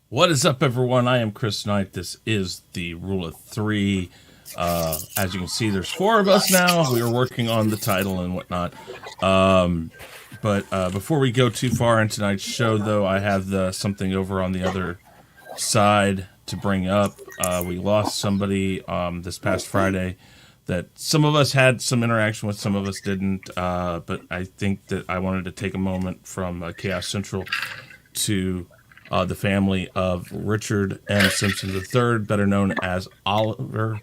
What is up, everyone? I am Chris Knight. This is the Rule of Three. As you can see, there's four of us now. We are working on the title and whatnot. But before we go too far in tonight's show, though, I have something over on the other side to bring up. We lost somebody this past Friday that some of us had some interaction with, some of us didn't. But I think that I wanted to take a moment from Chaos Central to the family of Richard M. Simpson III, better known as Oliver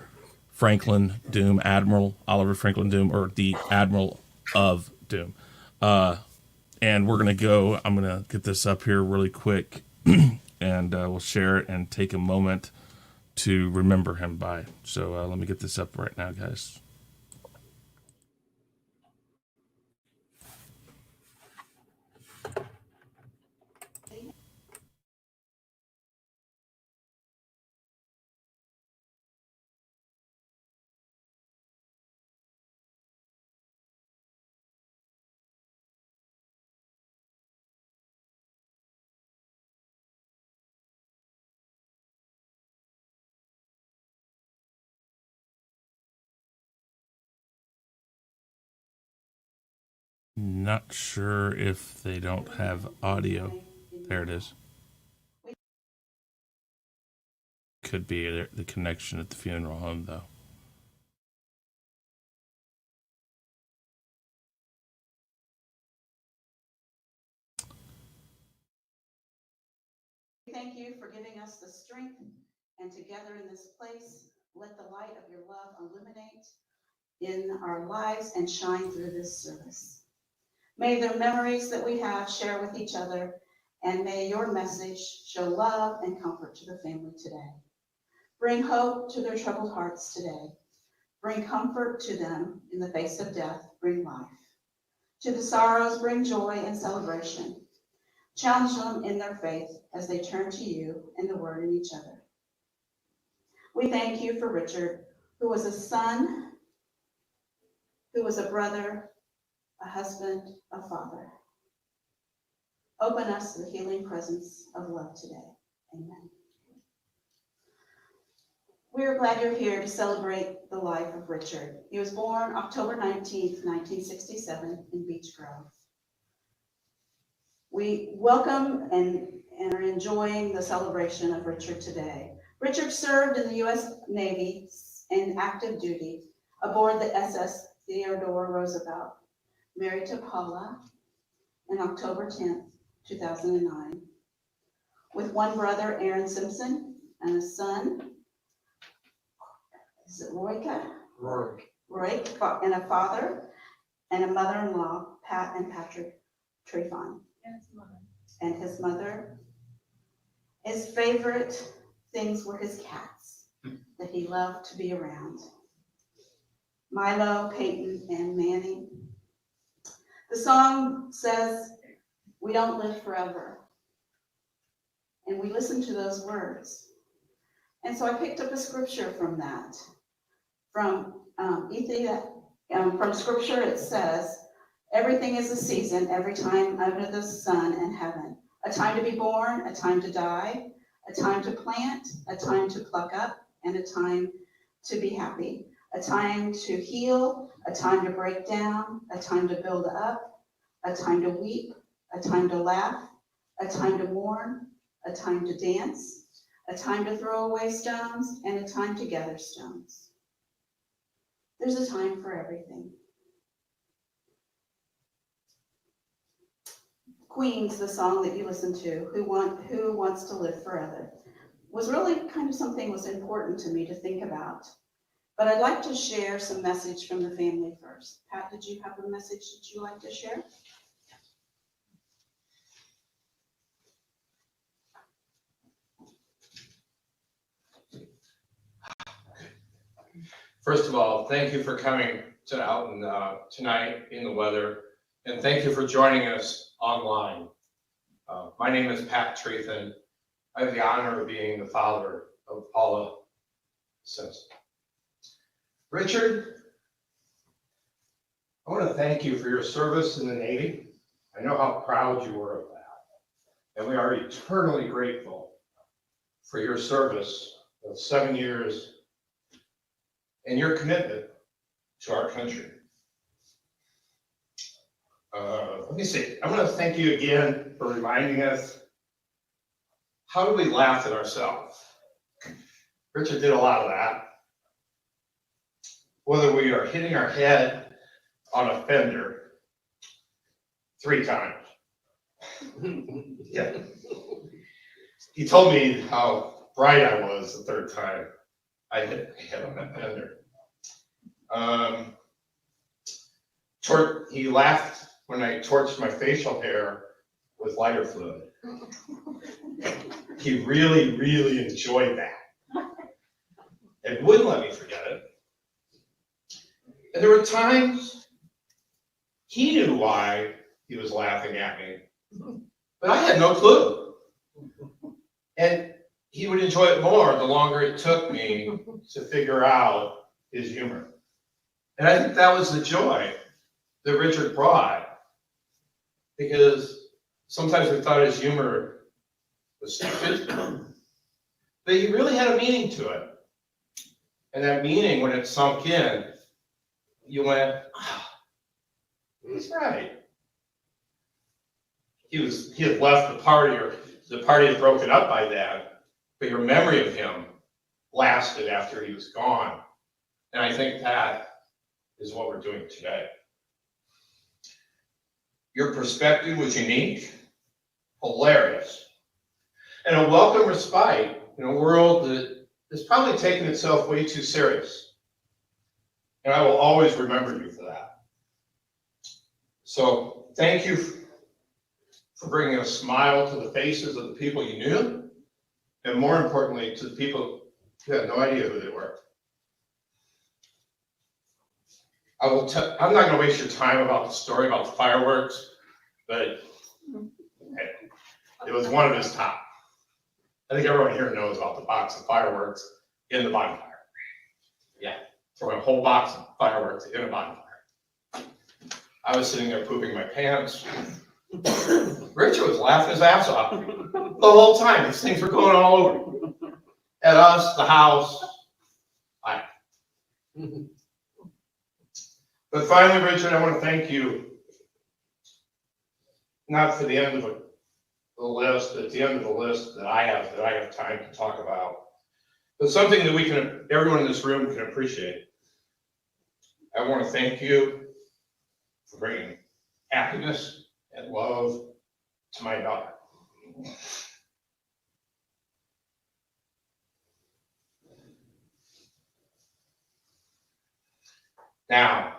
Franklin Doom, Admiral Oliver Franklin Doom, or the Admiral of Doom. And we're going to go, I'm going to get this up here really quick, and we'll share it and take a moment to remember him by. So let me get this up right now, guys. Not sure if they don't have audio. There it is. Could be the connection at the funeral home, though. Thank you for giving us the strength, and together in this place, let the light of your love illuminate in our lives and shine through this service. May the memories that we have share with each other, and may your message show love and comfort to the family today. Bring hope to their troubled hearts today. Bring comfort to them in the face of death. Bring life. To the sorrows, bring joy and celebration. Challenge them in their faith as they turn to you and the word in each other. We thank you for Richard, who was a son, who was a brother, a husband, a father. Open us to the healing presence of love today. Amen. We are glad you're here to celebrate the life of Richard. He was born October 19th, 1967 in Beech Grove. We welcome and are enjoying the celebration of Richard today. Richard served in the U.S. Navy in active duty aboard the SS Theodore Roosevelt, married to Paula on October 10th, 2009, with one brother, Aaron Simpson, and a son, is it Roika? Roy, and a father, and a mother-in-law, Pat and Patrick Trefon. And his mother. His favorite things were his cats that he loved to be around. Milo, Peyton, and Manny. The song says, we don't live forever. And we listen to those words. And so I picked up a scripture from that. From scripture it says, everything is a season, every time under the sun and heaven. A time to be born, a time to die, a time to plant, a time to pluck up, and a time to be happy. A time to heal, a time to break down, a time to build up, a time to weep, a time to laugh, a time to mourn, a time to dance, a time to throw away stones, and a time to gather stones. There's a time for everything. Queen's, the song that you listen to, Who Wants to Live Forever, was really kind of something was important to me to think about. But I'd like to share some message from the family first. Pat, did you have a message that you'd like to share? First of all, thank you for coming tonight in the weather, and thank you for joining us online. My name is Pat Trefon. I have the honor of being the father of Paula Simpson. Richard, I want to thank you for your service in the Navy. I know how proud you were of that, and we are eternally grateful for your service of 7 years and your commitment to our country. Let me see. I want to thank you again for reminding us, how do we laugh at ourselves? Richard did a lot of that. Whether we are hitting our head on a fender 3 times. Yeah. He told me how bright I was the 3rd time I hit my head on that fender. He laughed when I torched my facial hair with lighter fluid. He really, really enjoyed that. And wouldn't let me forget it. And there were times he knew why he was laughing at me, but I had no clue. And he would enjoy it more the longer it took me to figure out his humor. And I think that was the joy that Richard brought, because sometimes we thought his humor was stupid, but he really had a meaning to it. And that meaning, when it sunk in, you went, ah, he's right. He had left the party, or the party had broken up by then, but your memory of him lasted after he was gone. And I think that is what we're doing today. Your perspective was unique, hilarious, and a welcome respite in a world that is probably taking itself way too serious. And I will always remember you for that. So thank you for bringing a smile to the faces of the people you knew, and more importantly, to the people who had no idea who they were. I'm not going to waste your time about the story about the fireworks, but it was one of his top. I think everyone here knows about the box of fireworks in the bonfire. Yeah, throwing a whole box of fireworks in a bonfire. I was sitting there pooping my pants. Richard was laughing his ass off the whole time. These things were going all over. At us, the house. But finally, Richard, I want to thank you, not for the end of the list, but at the end of the list that I have time to talk about, but something that everyone in this room can appreciate. I want to thank you for bringing happiness and love to my daughter. Now,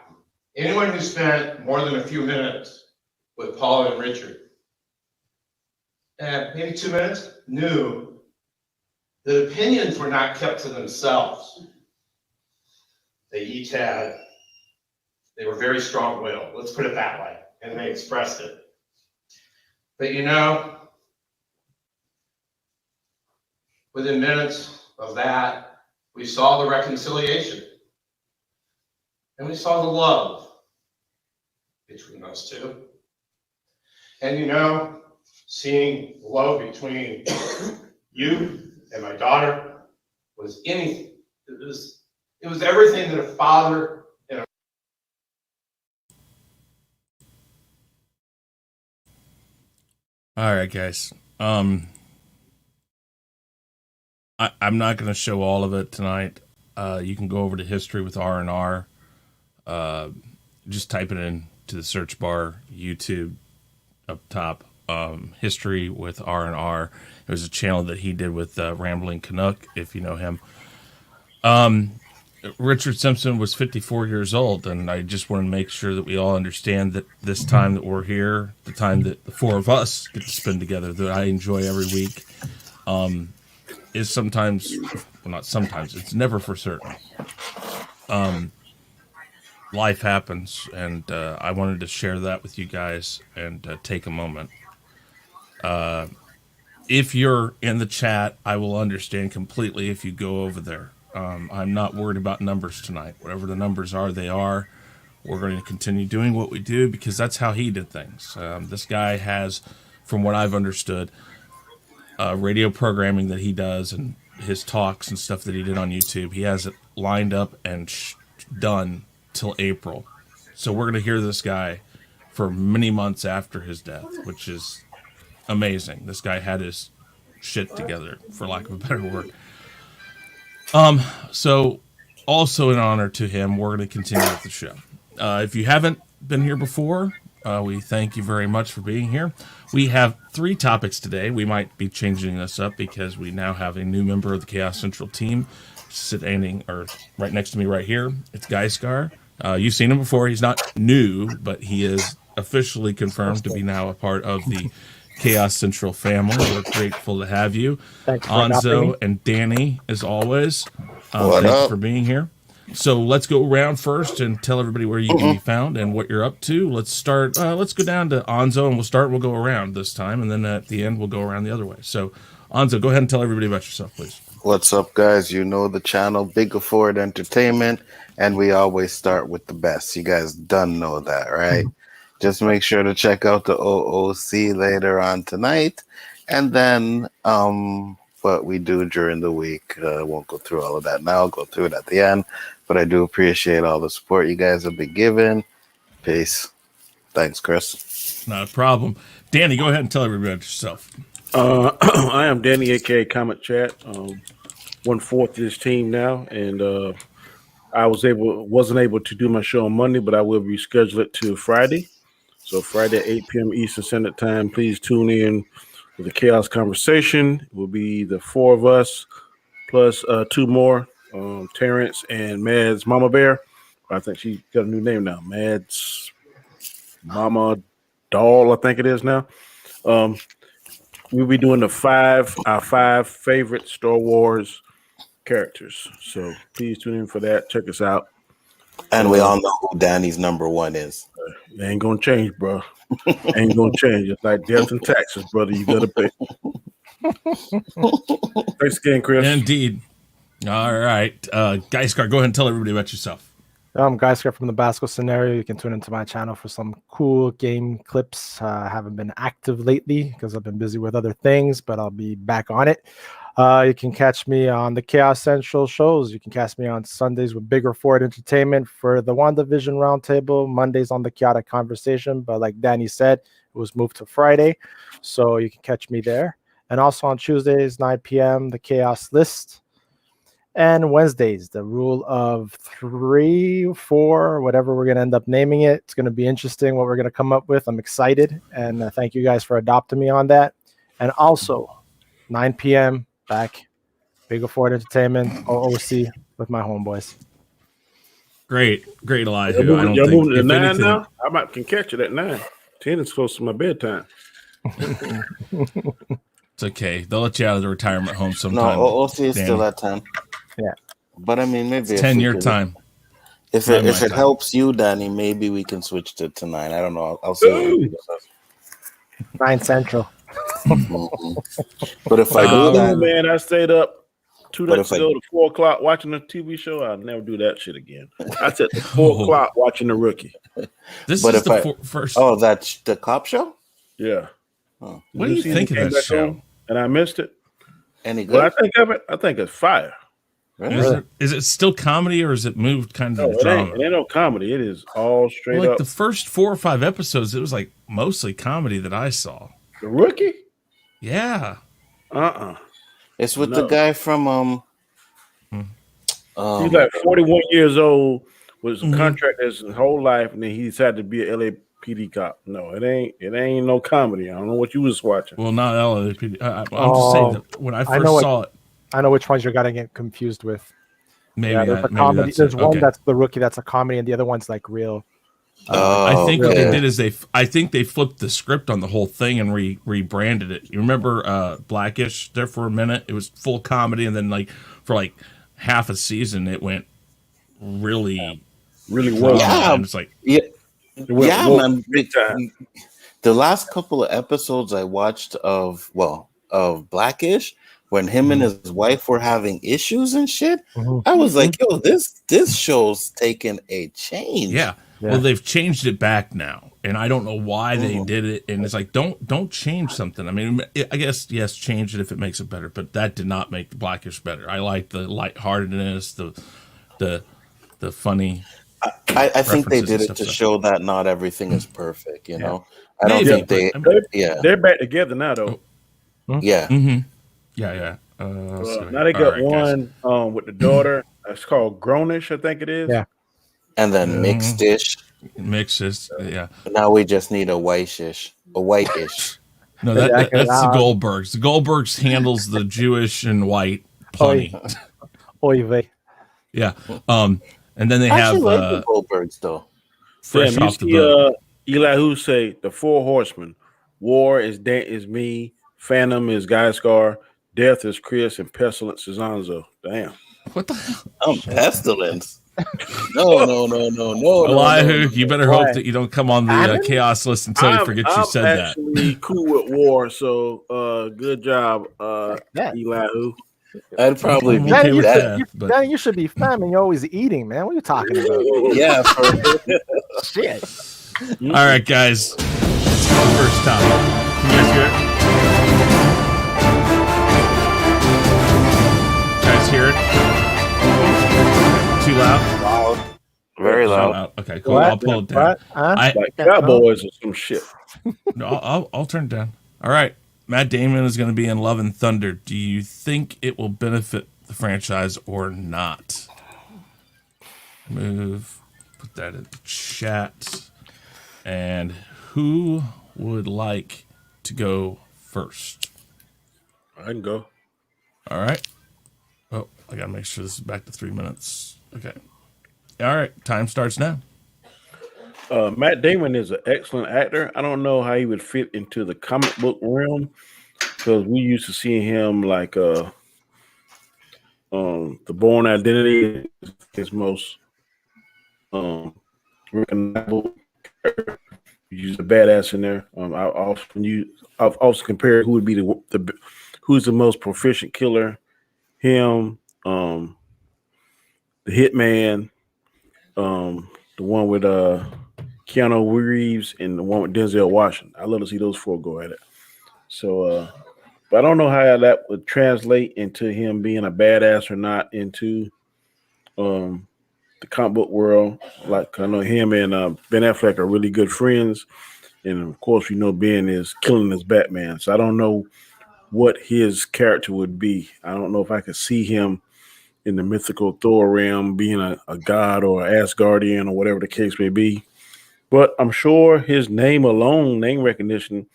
anyone who spent more than a few minutes with Paula and Richard, maybe 2 minutes, knew that opinions were not kept to themselves. They were very strong-willed, let's put it that way, and they expressed it. But within minutes of that, we saw the reconciliation. And we saw the love between those two. And seeing love between you and my daughter was anything. It was everything that a father and a... All right, guys. I'm not going to show all of it tonight. You can go over to History with R&R. Just type it in to the search bar, YouTube up top, History with R&R. It was a channel that he did with Rambling Canuck, if you know him. Richard Simpson was 54 years old, and I just want to make sure that we all understand that this time that we're here, the time that the 4 of us get to spend together, that I enjoy every week, is sometimes, well, not sometimes, it's never for certain. Life happens, and I wanted to share that with you guys and take a moment. If you're in the chat, I will understand completely if you go over there. I'm not worried about numbers tonight. Whatever the numbers are, they are. We're going to continue doing what we do because that's how he did things. This guy has, from what I've understood, radio programming that he does and his talks and stuff that he did on YouTube. He has it lined up and done till April. So we're going to hear this guy for many months after his death, which is amazing. This guy had his shit together, for lack of a better word. So also in honor to him, we're going to continue with the show. If you haven't been here before, we thank you very much for being here. We have 3 topics today. We might be changing this up because we now have a new member of the Chaos Central team sitting right next to me right here. It's Gaiskar. You've seen him before. He's not new, but he is officially confirmed to be now a part of the Chaos Central family. We're grateful to have you. Thanks for Nzo and Danny, as always. Thank you for being here. So let's go around first and tell everybody where you can be found and what you're up to. Let's start. Let's go down to Nzo, and we'll go around this time, and then at the end we'll go around the other way. So, Nzo, go ahead and tell everybody about yourself, please. What's up, guys? You know the channel, Biggaford Entertainment, and we always start with the best. You guys done know that, right? Just make sure to check out the OOC later on tonight, and then what we do during the week. I won't go through all of that now. I'll go through it at the end. But I do appreciate all the support you guys have been giving. Peace. Thanks, Chris. Not a problem. Danny, go ahead and tell everybody about yourself. I am Danny, A.K.A. Comet Chat. 1/4 of this team now, and I wasn't able to do my show on Monday, but I will reschedule it to Friday. So Friday at 8 p.m. Eastern Standard Time. Please tune in for the Chaos Conversation. It will be the 4 of us plus 2 more. Terrence and Mad's Mama Bear. I think she got a new name now. Mad's Mama Doll, I think it is now. We'll be doing our 5 favorite Star Wars characters. So please tune in for that. Check us out. And we all know who Danny's number 1 is. It ain't gonna change, bro. Ain't gonna change. It's like death and taxes, brother. You gotta pay. Thanks again, Chris. Indeed. All right. Gaiskar, go ahead and tell everybody about yourself. I'm Gaiskar from the Basco scenario. You can tune into my channel for some cool game clips. I haven't been active lately because I've been busy with other things, but I'll be back on it. You can catch me on the Chaos Central shows. You can catch me on Sundays with Biggaford Entertainment for the WandaVision Roundtable, Mondays on the Chaotic Conversation. But like Danny said, it was moved to Friday, so you can catch me there. And also on Tuesdays, 9 p.m., the Chaos List. And Wednesdays, the rule of 3, 4, whatever we're going to end up naming it. It's going to be interesting what we're going to come up with. I'm excited. And thank you guys for adopting me on that. And also, 9 p.m., back, Biggaford Entertainment, OOC with my homeboys. Great, Elihu. Y'all moving to 9 now? I can catch it at 9. 10 is close to my bedtime. It's okay. They'll let you out of the retirement home sometime. No, OOC is still at 10. Yeah. But I mean, maybe it's 10 your time. If it helps you, Danny, maybe we can switch to 9. I don't know. I'll see. 9 Central. But if I do that, man, I stayed up 2 nights ago to 4 o'clock watching a TV show. I'll never do that shit again. I said 4 o'clock watching The Rookie. This is the first. Oh, that's the cop show? Yeah. Oh. What do you think of that show? And I missed it. Any good? What I think of it, I think it's fire. Really? Is it still comedy or is it moved kind of drama? It ain't no comedy. It is all straight up. Like the first 4 or 5 episodes, it was like mostly comedy that I saw. The Rookie? Yeah. It's with the guy from he's like 41 years old, was a contractor his whole life, and then he decided to be an LAPD cop. No, it ain't no comedy. I don't know what you was watching. Well, not LAPD. I'm just saying that when I first saw it. I know which ones you're gonna get confused with. Maybe there's a comedy. There's one that's The Rookie, that's a comedy, and the other one's like real. I think what they did is they flipped the script on the whole thing and rebranded it. You remember Blackish there for a minute? It was full comedy, and then for half a season it went really well. Yeah, and it's like man. The last couple of episodes I watched of Blackish, when him and his wife were having issues and shit, I was like, yo, this show's taken a change. Yeah. Well, they've changed it back now. and I don't know why they did it. And it's like, don't change something. I mean, I guess yes, change it if it makes it better, but that did not make the Blackish better. I like the lightheartedness, the funny. I think they references did and it stuff, to so. show that not everything is perfect, you know. I don't Maybe, think but they. I mean, Yeah, They're back together now, though. yeah. yeah. Let's see. Now they All got right, guys. one with the daughter. It's called Grownish, I think it is. Yeah. And then mixed dish. Mixes, yeah. Now we just need a white-ish. No, that's the Goldbergs. The Goldbergs handles the Jewish and white plenty. Oy vey. Yeah. And then they I have actually like the Goldbergs though. fresh Damn, you off the see, boat. Elihu Who say the four horsemen. War is me. Phantom is Gaiskar. Death is Chris, and pestilence is Nzo. Damn. What the hell? Pestilence. No. Elihu, you better hope Why? that you don't come on the chaos list until you forget you said I'm that. actually cool with war, so good job, Yeah. Elihu Who. I'd probably I'm be okay with that. that. But Danny, you should be fat, you're always eating, man. What are you talking about? Yeah, Shit. all right, guys. Let's go first topic. Can you guys hear it? Guys hear it? Too loud? loud. Very loud. Loud. Okay, cool. What? I'll pull it down. What? Huh? Like cowboys or some shit. No, I'll turn it down. All right. Matt Damon is going to be in Love and Thunder. Do you think it will benefit the franchise or not? Put that in the chat. And who would like to go first? I can go. All right. Oh, I got to make sure this is back to 3 minutes. Okay. All right. Time starts now. Matt Damon is an excellent actor. I don't know how he would fit into the comic book realm because we used to see him like the Bourne Identity is his most recognizable character. He's a badass in there. I've also compared who would be the who's the most proficient killer. Him, the Hitman, the one with Keanu Reeves, and the one with Denzel Washington. I love to see those four go at it. So, but I don't know how that would translate into him being a badass or not into the comic book world. Like I know him and Ben Affleck are really good friends, and of course we know Ben is killing his Batman. So I don't know what his character would be. I don't know if I could see him in the mythical Thor realm being a god or Asgardian or whatever the case may be. But I'm sure his name alone, name recognition,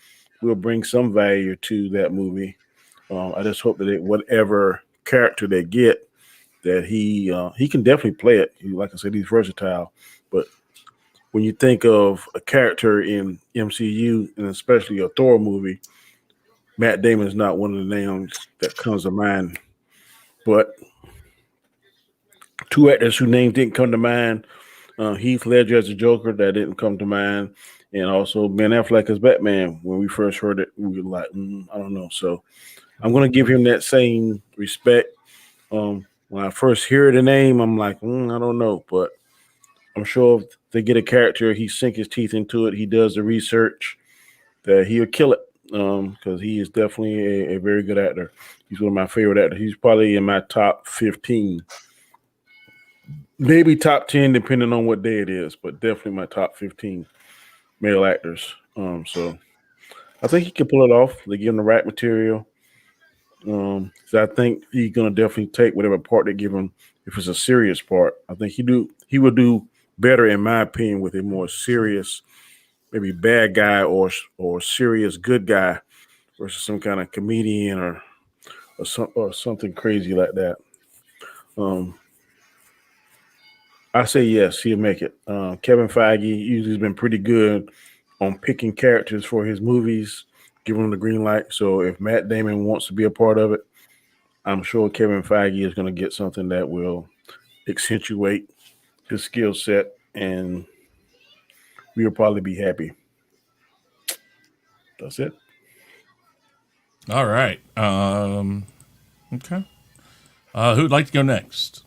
will bring some value to that movie. I just hope that whatever character they get, that he can definitely play it. Like I said, he's versatile. But when you think of a character in MCU, and especially a Thor movie, Matt Damon is not one of the names that comes to mind. But two actors whose names didn't come to mind. Heath Ledger as the Joker, that didn't come to mind. And also Ben Affleck as Batman. When we first heard it, we were like, I don't know. So I'm going to give him that same respect. When I first hear the name, I'm like, I don't know. But I'm sure if they get a character, he sink his teeth into it, he does the research, that he'll kill it. Because he is definitely a very good actor. He's one of my favorite actors. He's probably in my top 15. Maybe top 10, depending on what day it is, but definitely my top 15 male actors. So I think he can pull it off. They give him the right material. So I think he's gonna definitely take whatever part they give him. If it's a serious part, I think he would do better, in my opinion, with a more serious, maybe bad guy or serious good guy versus some kind of comedian or something crazy like that. I say yes, he'll make it. Kevin Feige usually has been pretty good on picking characters for his movies, giving them the green light. So if Matt Damon wants to be a part of it, I'm sure Kevin Feige is going to get something that will accentuate his skill set, and we'll probably be happy. That's it. All right. Okay. Who'd like to go next?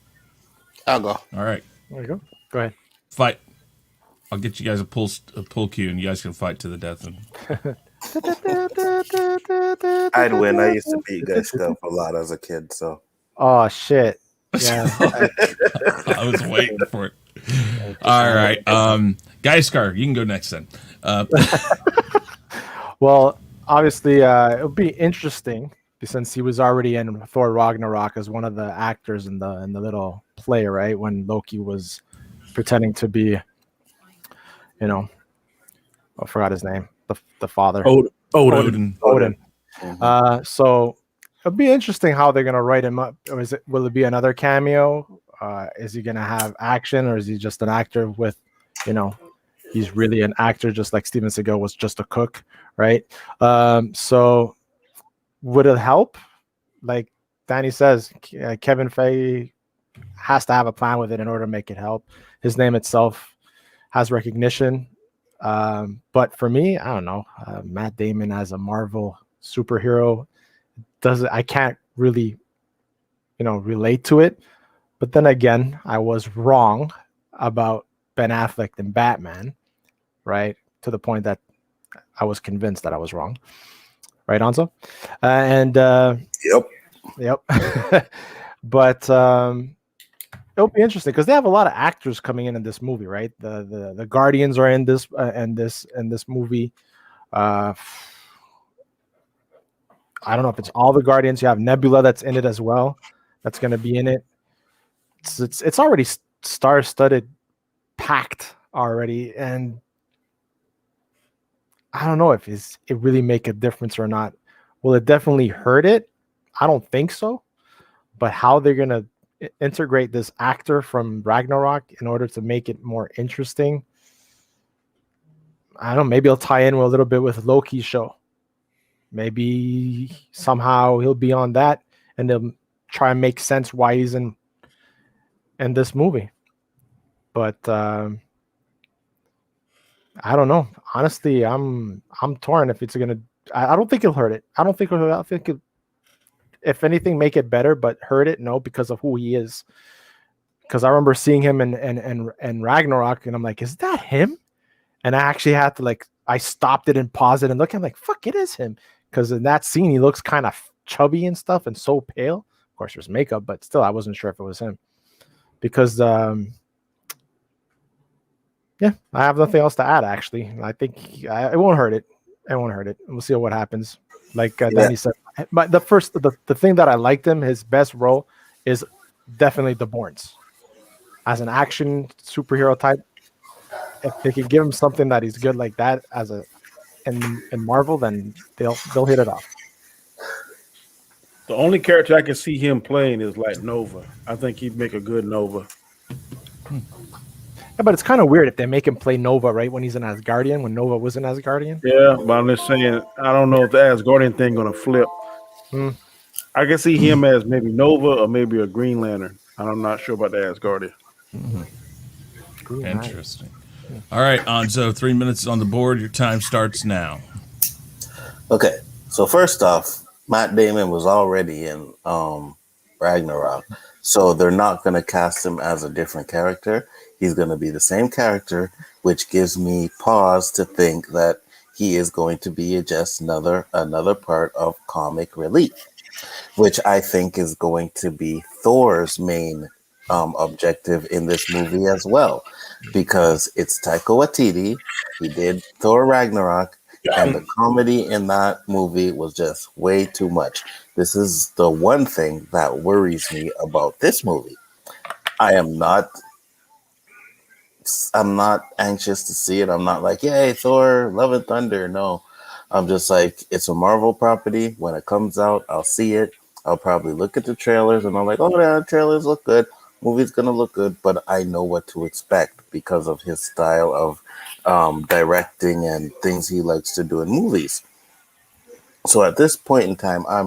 I'll go. All right. There you go. Go ahead. Fight. I'll get you guys a pull cue, and you guys can fight to the death. And I'd win. I used to beat Gaiskar a lot as a kid, so. Oh shit! Yeah, I was waiting for it. All right, Gaiskar, you can go next then. well, obviously, it'll be interesting since he was already in Thor Ragnarok as one of the actors in the little play, right? When Loki was pretending to be, you know, I forgot his name, the father. Odin. So it'll be interesting how they're gonna write him up. Or will it be another cameo? Is he gonna have action, or is he just an actor with, he's really an actor, just like Steven Seagal was just a cook, right? So would it help? Like Danny says, Kevin Feige has to have a plan with it in order to make it help. His name itself has recognition. But for me, I don't know. Matt Damon as a Marvel superhero I can't really, relate to it. But then again, I was wrong about Ben Affleck and Batman, right? To the point that I was convinced that I was wrong. Right, Anzo? Yep. But it'll be interesting because they have a lot of actors coming in this movie, right? The Guardians are in this movie. I don't know if it's all the Guardians. You have Nebula that's in it as well. That's going to be in it. It's already star-studded, packed already, and I don't know if it really make a difference or not. Will it definitely hurt it? I don't think so. But how they're going to integrate this actor from Ragnarok in order to make it more interesting, I don't know. Maybe it'll tie in with a little bit with Loki's show. Maybe somehow he'll be on that, and they'll try and make sense why he's in this movie. But I don't know. Honestly, I'm torn if it's gonna. I don't think it'll hurt it. I think it, if anything, make it better, but hurt it, no, because of who he is. Because I remember seeing him in Ragnarok, and I'm like, is that him? And I actually had to I stopped it and paused it and look. I'm like, fuck, it is him. Because in that scene, he looks kind of chubby and stuff and so pale. Of course, there's makeup, but still, I wasn't sure if it was him. Because, yeah, I have nothing else to add, actually. I think it won't hurt it. It won't hurt it. We'll see what happens. Like Danny said. But the thing that I liked him, his best role is definitely the Bournes. As an action superhero type, if they can give him something that he's good like that in Marvel, then they'll hit it off. The only character I can see him playing is like Nova. I think he'd make a good Nova. Yeah, but it's kind of weird if they make him play Nova right when he's an Asgardian, when Nova was an Asgardian. Yeah, but I'm just saying, I don't know if the Asgardian thing gonna flip. I can see him as maybe Nova or maybe a Green Lantern. I'm not sure about the Asgardian. Interesting. All right, Anzo, 3 minutes on the board. Your time starts now. Okay, so first off, Matt Damon was already in Ragnarok, so they're not going to cast him as a different character. He's going to be the same character, which gives me pause to think that he is going to be just another part of comic relief, which I think is going to be Thor's main objective in this movie as well, because it's Taika Waititi. He did Thor Ragnarok, and the comedy in that movie was just way too much. This is the one thing that worries me about this movie. I'm not anxious to see it. I'm not like, yay, Thor, Love and Thunder. No, I'm just like, it's a Marvel property. When it comes out, I'll see it. I'll probably look at the trailers and I'm like, oh, yeah, trailers look good. Movie's going to look good, but I know what to expect because of his style of directing and things he likes to do in movies. So at this point in time, I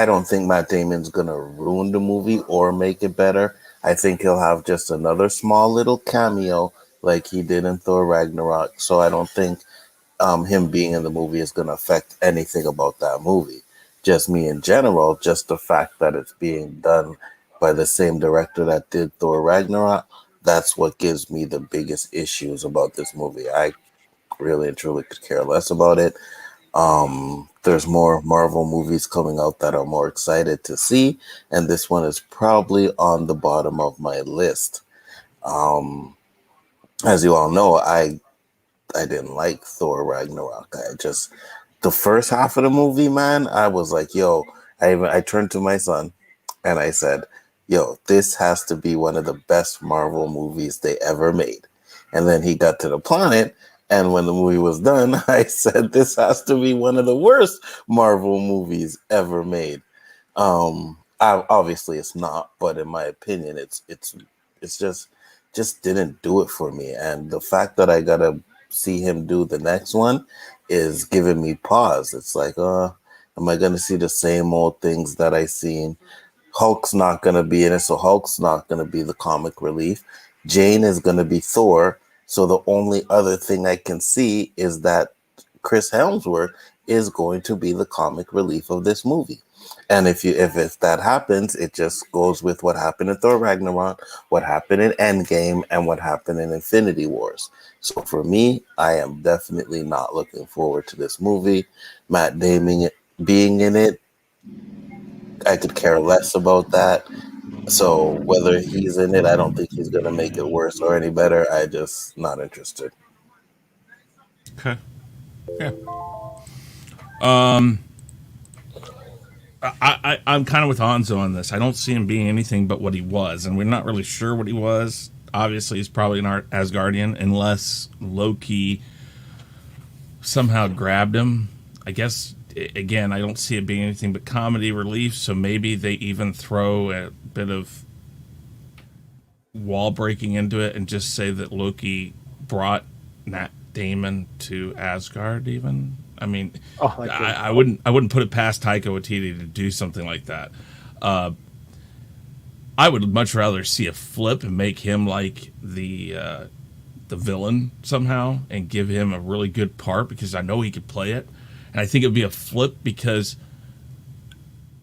don't think Matt Damon's going to ruin the movie or make it better. I think he'll have just another small little cameo like he did in Thor Ragnarok. So I don't think him being in the movie is going to affect anything about that movie. Just me in general, just the fact that it's being done by the same director that did Thor Ragnarok That's what gives me the biggest issues about this movie. I really and truly could care less about it. There's more Marvel movies coming out that I'm more excited to see, and this one is probably on the bottom of my list. Um, as you all know, I didn't like Thor Ragnarok. I just the first half of the movie, man, I was like, yo, I turned to my son and I said, yo, this has to be one of the best Marvel movies they ever made. And then he got to the planet, and when the movie was done, I said, this has to be one of the worst Marvel movies ever made. Obviously it's not, but in my opinion, it's just didn't do it for me. And the fact that I gotta see him do the next one is giving me pause. It's like, am I gonna see the same old things that I seen? Hulk's not gonna be in it, so Hulk's not gonna be the comic relief. Jane is gonna be Thor. So the only other thing I can see is that Chris Hemsworth is going to be the comic relief of this movie. And if that happens, it just goes with what happened in Thor Ragnarok, what happened in Endgame, and what happened in Infinity Wars. So for me, I am definitely not looking forward to this movie. Matt Damon being in it, I could care less about that. So whether he's in it, I don't think he's going to make it worse or any better. I just not interested. Okay. Yeah. I'm kind of with Hanzo on this. I don't see him being anything but what he was, and we're not really sure what he was. Obviously, he's probably an Asgardian, unless Loki somehow grabbed him. I guess, again, I don't see it being anything but comedy relief, so maybe they even throw a bit of wall breaking into it and just say that Loki brought Matt Damon to Asgard even. I mean, I wouldn't put it past Taika Waititi to do something like that. I would much rather see a flip and make him like the villain somehow and give him a really good part, because I know he could play it. And I think it would be a flip because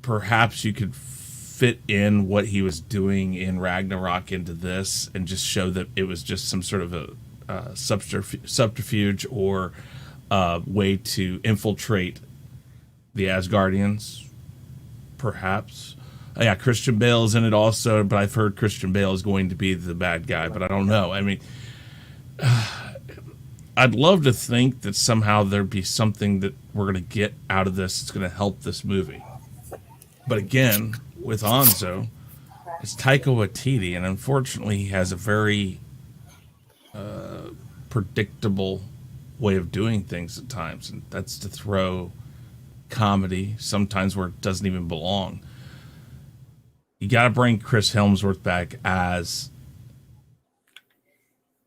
perhaps you could fit in what he was doing in Ragnarok into this and just show that it was just some sort of a subterfuge or way to infiltrate the Asgardians, perhaps. Yeah, Christian Bale's in it also, but I've heard Christian Bale is going to be the bad guy, but I don't know. I mean, I'd love to think that somehow there'd be something that we're going to get out of this that's going to help this movie. But again, with Anzo, it's Taika Waititi, and unfortunately he has a very predictable way of doing things at times, and that's to throw comedy sometimes where it doesn't even belong. You got to bring Chris Hemsworth back as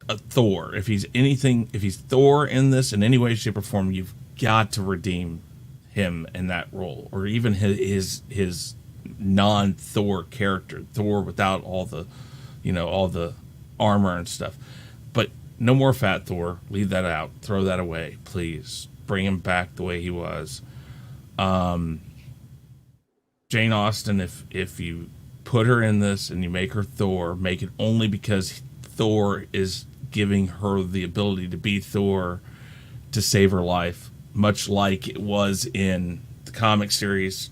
a Thor. If he's Thor in this in any way, shape, or form, you've got to redeem him in that role, or even his non-Thor character, Thor without all the armor and stuff. But no more fat Thor. Leave that out. Throw that away, please. Bring him back the way he was. Jane Austen, if you put her in this and you make her Thor, make it only because Thor is giving her the ability to be Thor to save her life, much like it was in the comic series.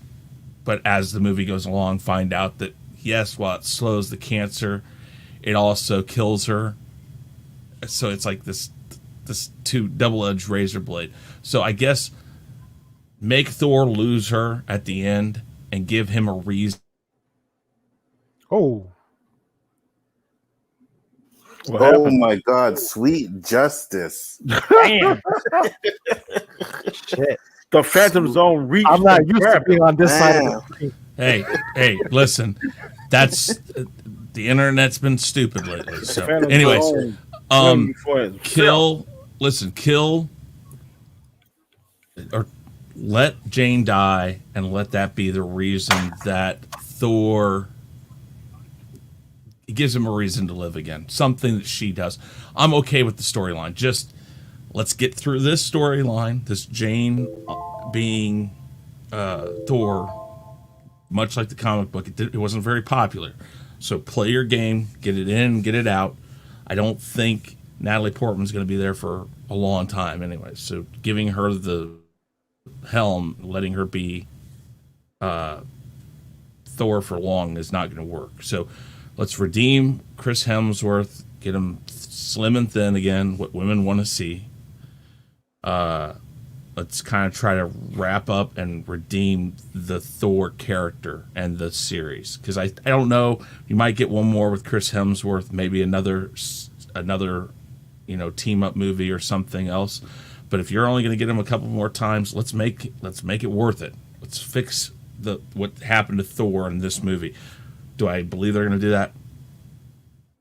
But as the movie goes along, find out that, yes, while it slows the cancer, it also kills her. So it's like this two double-edged razor blade. So I guess make Thor lose her at the end and give him a reason. Oh. What Oh happened? my God, sweet justice. Damn. Shit. The Phantom Zone reached. I'm not and used to grabbed being him. on this side of Man. the screen. Hey, listen, that's the internet's been stupid lately. So, Phantom anyways, Zone went for himself. kill, or let Jane die, and let that be the reason that Thor. It gives him a reason to live again. Something that she does. I'm okay with the storyline. Just let's get through this storyline. This Jane being Thor, much like the comic book, it wasn't very popular. So play your game, get it in, get it out. I don't think Natalie Portman's going to be there for a long time anyway. So giving her the helm, letting her be Thor for long is not going to work. So let's redeem Chris Hemsworth, get him slim and thin again, what women want to see. Let's kind of try to wrap up and redeem the Thor character and the series. Because I don't know, you might get one more with Chris Hemsworth, maybe another team up movie or something else. But if you're only going to get him a couple more times, let's make it worth it. Let's fix what happened to Thor in this movie. Do I believe they're going to do that?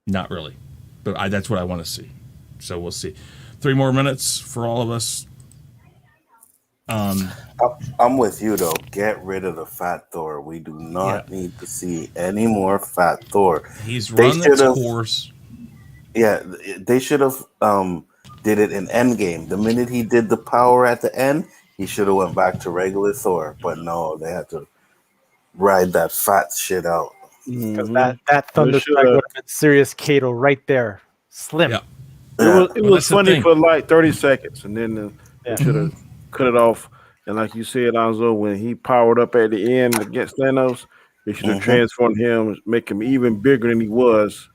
Not really, but that's what I want to see. So we'll see. 3 more minutes for all of us. I'm with you though. Get rid of the fat Thor. We do not need to see any more fat Thor. He's run its course. Yeah, they should have did it in Endgame. The minute he did the power at the end, he should have went back to regular Thor. But no, they had to ride that fat shit out. Because that thunder strike would have been serious Kato right there. Slim. Yeah. It was funny for like 30 seconds, and then they should have cut it off. And like you said, Nzo, when he powered up at the end against Thanos, they should have transformed him, make him even bigger than he was,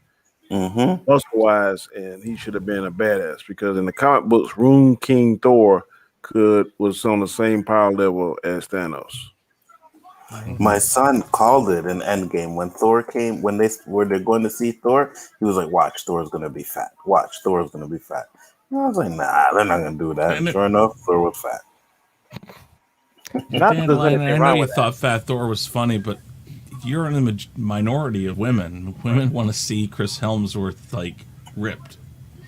muscle-wise, and he should have been a badass. Because in the comic books, Rune King Thor was on the same power level as Thanos. My son called it in Endgame when Thor came. When they're going to see Thor, he was like, "Watch, Thor's going to be fat. Watch, Thor's going to be fat." And I was like, "Nah, they're not going to do that." And sure enough, Thor was fat. I know you thought Fat Thor was funny, but you're in the minority of women. Women want to see Chris Hemsworth like ripped.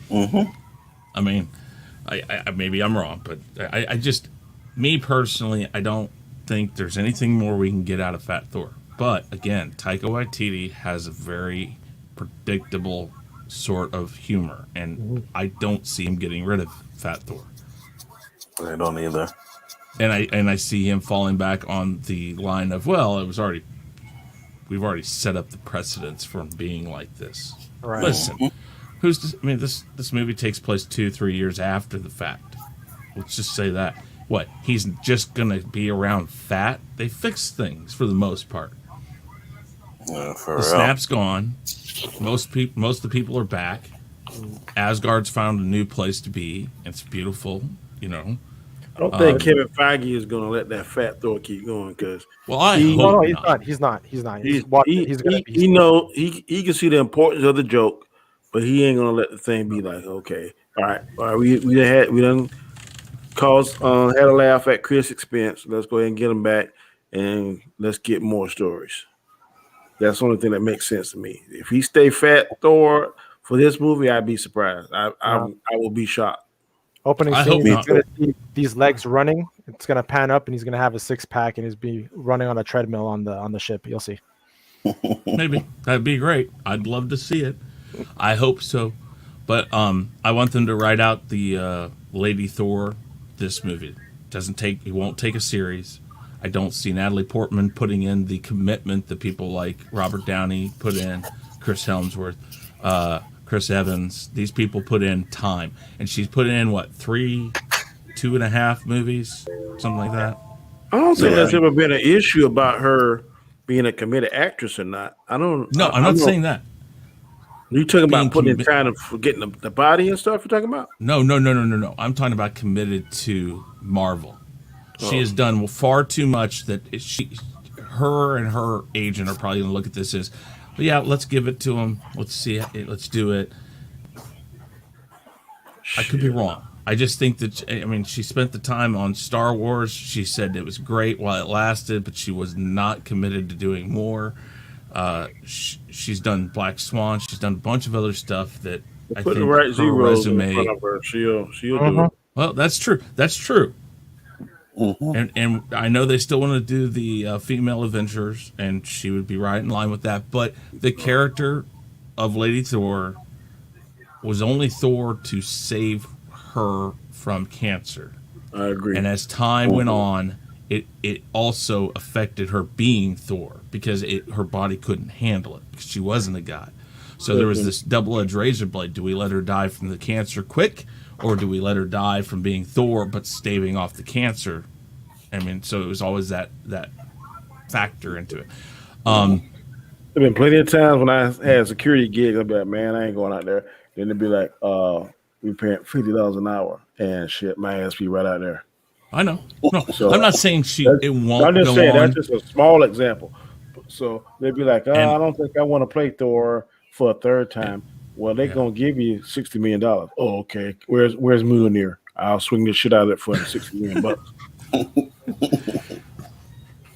I mean, I maybe I'm wrong, but I just, me personally, I don't think there's anything more we can get out of Fat Thor. But again, Taika Waititi has a very predictable sort of humor, and I don't see him getting rid of Fat Thor. I don't either. And I see him falling back on the line of, well, we've already set up the precedents for being like this. Right. Listen, this movie takes place 2-3 years after the fact. Let's just say that. What, he's just gonna be around fat? They fix things for the most part. The snap's gone. Most of the people are back. Asgard's found a new place to be. It's beautiful, I don't think Kevin Feige is going to let that fat Thor keep going because he's not. He can see the importance of the joke, but he ain't going to let the thing be like, okay, all right, we done had a laugh at Chris' expense. Let's go ahead and get him back, and let's get more stories. That's the only thing that makes sense to me. If he stay fat Thor for this movie, I'd be surprised. I will be shocked. Opening scene, he's going to see these legs running. It's going to pan up, and he's going to have a 6-pack, and he's be running on a treadmill on the ship. You'll see. Maybe that'd be great. I'd love to see it. I hope so. But I want them to write out the Lady Thor. This movie it won't take a series. I don't see Natalie Portman putting in the commitment that people like Robert Downey put in, Chris Hemsworth, Chris Evans. These people put in time, and she's put in 2.5 movies, something like that. I don't think there's ever been an issue about her being a committed actress or not. I'm not saying that. Are you talking about putting in time for getting the body and stuff? You're talking about? No. I'm talking about committed to Marvel. She has done far too much that her and her agent are probably going to look at this as, well, yeah, let's give it to him. Let's see it. Let's do it. I could be wrong. I just think that, she spent the time on Star Wars. She said it was great while it lasted, but she was not committed to doing more. She's done Black Swan. She's done a bunch of other stuff that I think the right her resume. In front of her. She'll do it. Well, that's true. And I know they still want to do the female Avengers, and she would be right in line with that. But the character of Lady Thor was only Thor to save her from cancer. I agree. And as time went on, it also affected her being Thor because her body couldn't handle it because she wasn't a god. So there was this double-edged razor blade. Do we let her die from the cancer quick, or do we let her die from being Thor but staving off the cancer? I mean, so it was always that factor into it. There've been plenty of times when I had security gigs, I'd be like, man, I ain't going out there. Then they'd be like, we paying $50 an hour, and shit, my ass be right out there. I know. No, So I'm not saying it won't I'm just go saying on. that's just a small example. So they'd be like, And- I don't think I want to play Thor for a third time. Well, they're gonna give you $60 million. Oh, okay. Where's Mjolnir? I'll swing this shit out of it for $60 million.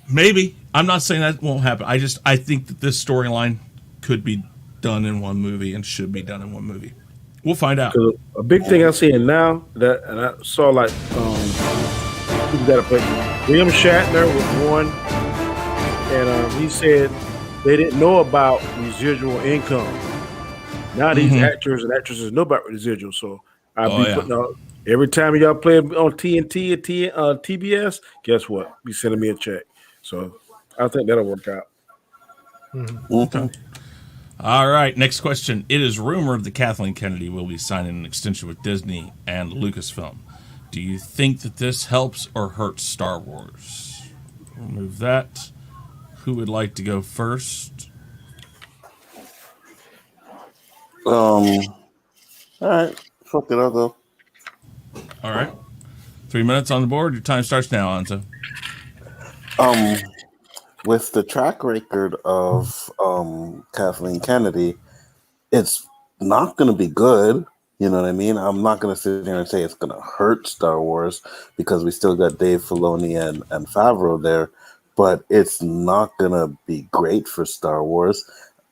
Maybe. I'm not saying that won't happen. I think that this storyline could be done in one movie and should be done in one movie. We'll find out. A big thing I'm seeing now that, and I saw like who's got to play William Shatner was one, and he said they didn't know about residual income. Now these actors and actresses know about residual, so I'll be putting out every time y'all play on TNT or TBS. Guess what? Be sending me a check. So I think that'll work out. Okay. All right, next question. It is rumored that Kathleen Kennedy will be signing an extension with Disney and Lucasfilm. Do you think that this helps or hurts Star Wars? Remove that. Who would like to go first? All right, fuck it, I'll go. All right. 3 minutes on the board. Your time starts now, Anzo. With the track record of Kathleen Kennedy, it's not going to be good. You know what I mean? I'm not going to sit here and say it's going to hurt Star Wars because we still got Dave Filoni and Favreau there, but it's not going to be great for Star Wars.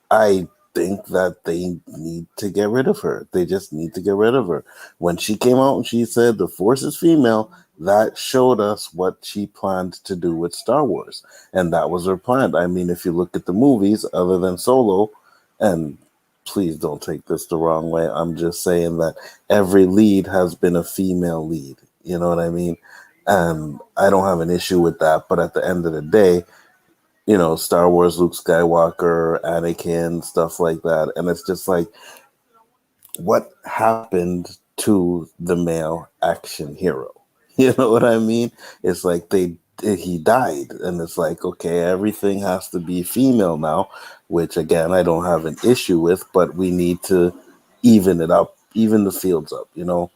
I think that they need to get rid of her. They just need to get rid of her. When she came out and she said the Force is female, that showed us what she planned to do with Star Wars. And that was her plan. I mean, if you look at the movies, other than Solo, and please don't take this the wrong way, I'm just saying that every lead has been a female lead. You know what I mean? And I don't have an issue with that. But at the end of the day, you know, Star Wars, Luke Skywalker, Anakin, stuff like that. And it's just like, what happened to the male action hero? You know what I mean? It's like he died, and it's like, okay, everything has to be female now, which again, I don't have an issue with, but we need to even it up, even the fields up, you know?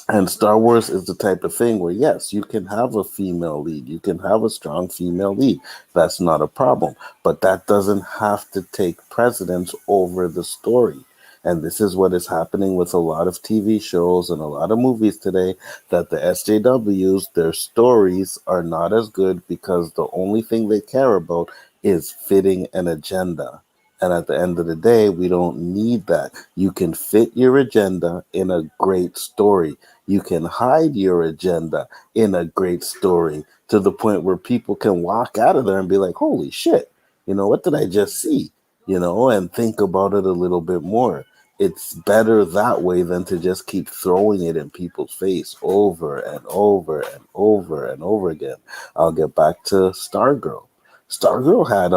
And Star Wars is the type of thing where, yes, you can have a female lead. You can have a strong female lead. That's not a problem. But that doesn't have to take precedence over the story. And this is what is happening with a lot of TV shows and a lot of movies today, that the SJWs, their stories are not as good because the only thing they care about is fitting an agenda. And at the end of the day, we don't need that. You can fit your agenda in a great story. You can hide your agenda in a great story to the point where people can walk out of there and be like, holy shit, you know, what did I just see? You know, and think about it a little bit more. It's better that way than to just keep throwing it in people's face over and over and over and over again. I'll get back to Stargirl. Stargirl had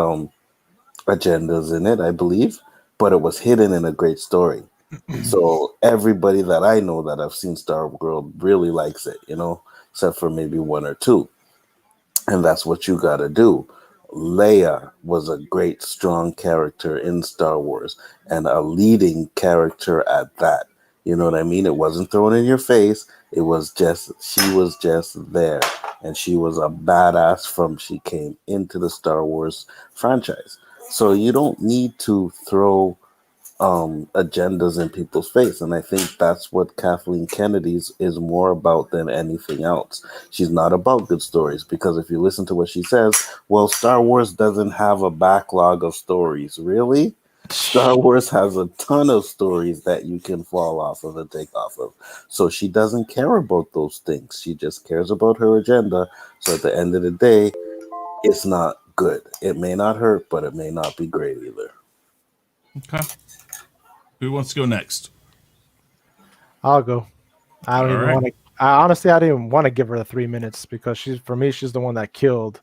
agendas in it, I believe, but it was hidden in a great story. So everybody that I know that I've seen Stargirl really likes it, you know, except for maybe one or two. And that's what you got to do. Leia was a great, strong character in Star Wars and a leading character at that. You know what I mean? It wasn't thrown in your face. It was just, she was just there. And she was a badass from she came into the Star Wars franchise. So you don't need to throw agendas in people's face. And I think that's what Kathleen Kennedy's is more about than anything else. She's not about good stories, because if you listen to what she says, well, Star Wars doesn't have a backlog of stories. Really? Star Wars has a ton of stories that you can fall off of and take off of. So she doesn't care about those things. She just cares about her agenda. So at the end of the day, it's not good. It may not hurt, but it may not be great either. Okay. Who wants to go next? I'll go. I don't even want to. I honestly, I didn't want to give her the 3 minutes because she's the one that killed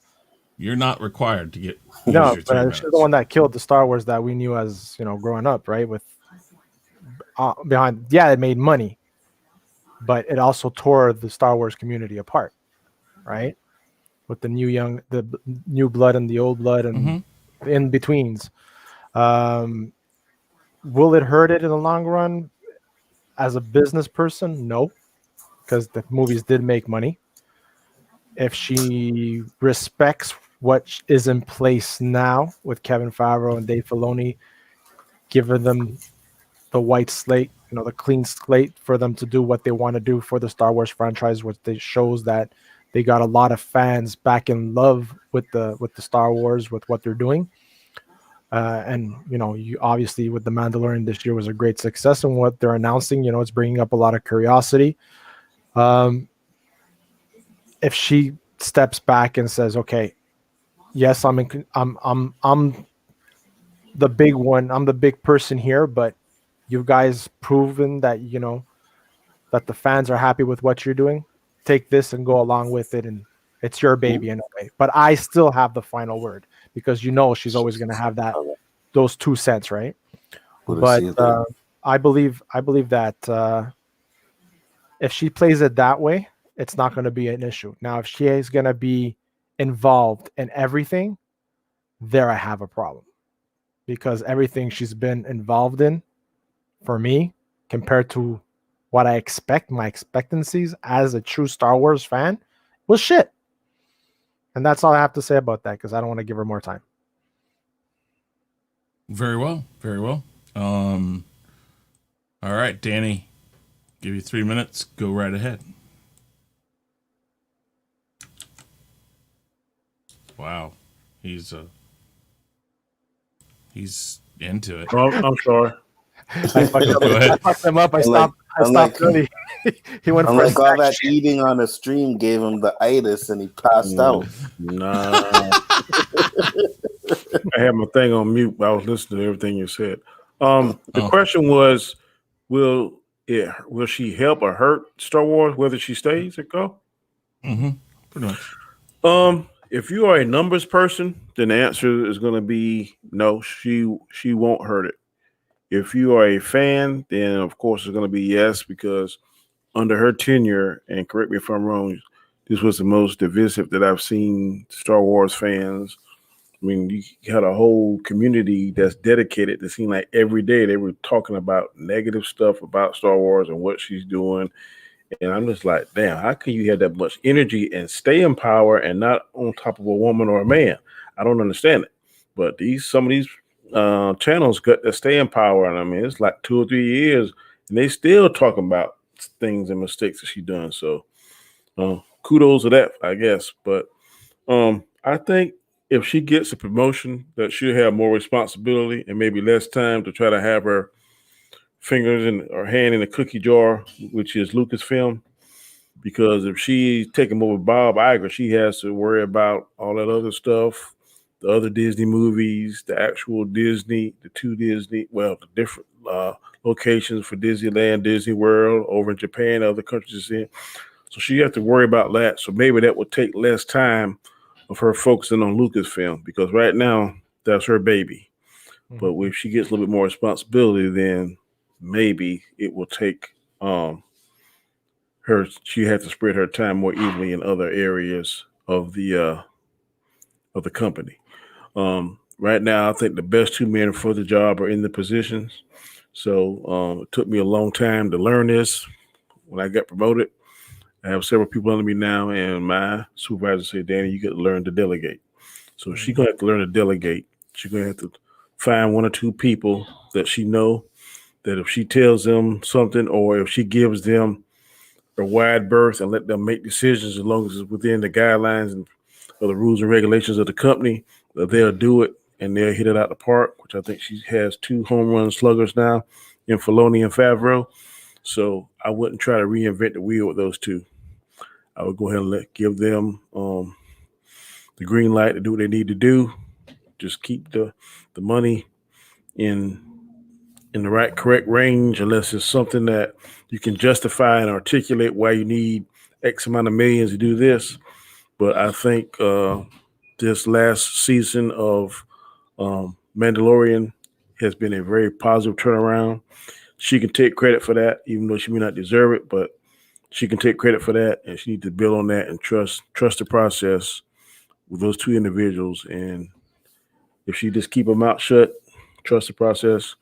You're not required to get No, your 3 but she's the minutes. one that killed the Star Wars that we knew as growing up, right? With behind, yeah, it made money, but it also tore the Star Wars community apart, right? With the new blood and the old blood and the in betweens. Um, will it hurt it in the long run as a business person? No, because the movies did make money. If she respects what is in place now with Kevin Favreau and Dave Filoni, giving them the white slate, the clean slate for them to do what they want to do for the Star Wars franchise, which they shows that they got a lot of fans back in love with the Star Wars with what they're doing. And you obviously with the Mandalorian this year was a great success, and what they're announcing, it's bringing up a lot of curiosity. If she steps back and says, "Okay, yes, I'm the big one, I'm the big person here, but you guys proven that that the fans are happy with what you're doing. Take this and go along with it, and it's your baby in a way. But I still have the final word because she's always going to have those 2 cents, right? But I believe that if she plays it that way, it's not going to be an issue. Now, if she is going to be involved in everything, there I have a problem because everything she's been involved in, for me, compared to what I expect, my expectancies as a true Star Wars fan, was shit. And that's all I have to say about that because I don't want to give her more time. Very well. Very well. All right, Danny, give you 3 minutes. Go right ahead. Wow. He's into it. Oh, I'm sorry. I fucked him up. I stopped early. He went for like all that eating on the stream gave him the itis and he passed out. Nah. I had my thing on mute, but I was listening to everything you said. The question was, will she help or hurt Star Wars whether she stays or go? Pretty much. If you are a numbers person, then the answer is going to be no. She won't hurt it. If you are a fan, then of course it's going to be yes, because under her tenure, and correct me if I'm wrong, this was the most divisive that I've seen Star Wars fans. I mean, you had a whole community that's dedicated. It seemed like every day they were talking about negative stuff about Star Wars and what she's doing. And I'm just like, damn, how can you have that much energy and stay in power and not on top of a woman or a man? I don't understand it. But some of these channels got to stay in power. And I mean, it's like 2 or 3 years and they still talking about things and mistakes that she done. So kudos to that, I guess. But I think if she gets a promotion, that she'll have more responsibility and maybe less time to try to have her fingers or hand in a cookie jar, which is Lucasfilm. Because if she's taking over Bob Iger, she has to worry about all that other stuff, the other Disney movies, the actual Disney, the different locations for Disneyland, Disney World, over in Japan, other countries in. So she has to worry about that. So maybe that would take less time of her focusing on Lucasfilm, because right now that's her baby. But if she gets a little bit more responsibility, then maybe it will take her. She has to spread her time more evenly in other areas of the company. Right now, I think the best 2 men for the job are in the positions. So it took me a long time to learn this. When I got promoted, I have several people under me now, and my supervisor said, "Danny, you got to learn to delegate." So she's gonna have to learn to delegate. She's gonna have to find 1 or 2 people that she know, that if she tells them something, or if she gives them a wide berth and let them make decisions, as long as it's within the guidelines and the rules and regulations of the company, that they'll do it and they'll hit it out the park, which I think she has 2 home run sluggers now in Filoni and Favreau. So I wouldn't try to reinvent the wheel with those 2. I would go ahead and give them the green light to do what they need to do. Just keep the money in the right, correct range, unless it's something that you can justify and articulate why you need X amount of millions to do this. But I think this last season of Mandalorian has been a very positive turnaround. She can take credit for that, even though she may not deserve it, but she can take credit for that, and she needs to build on that and trust the process with those two individuals. And if she just keep her mouth shut, trust the process,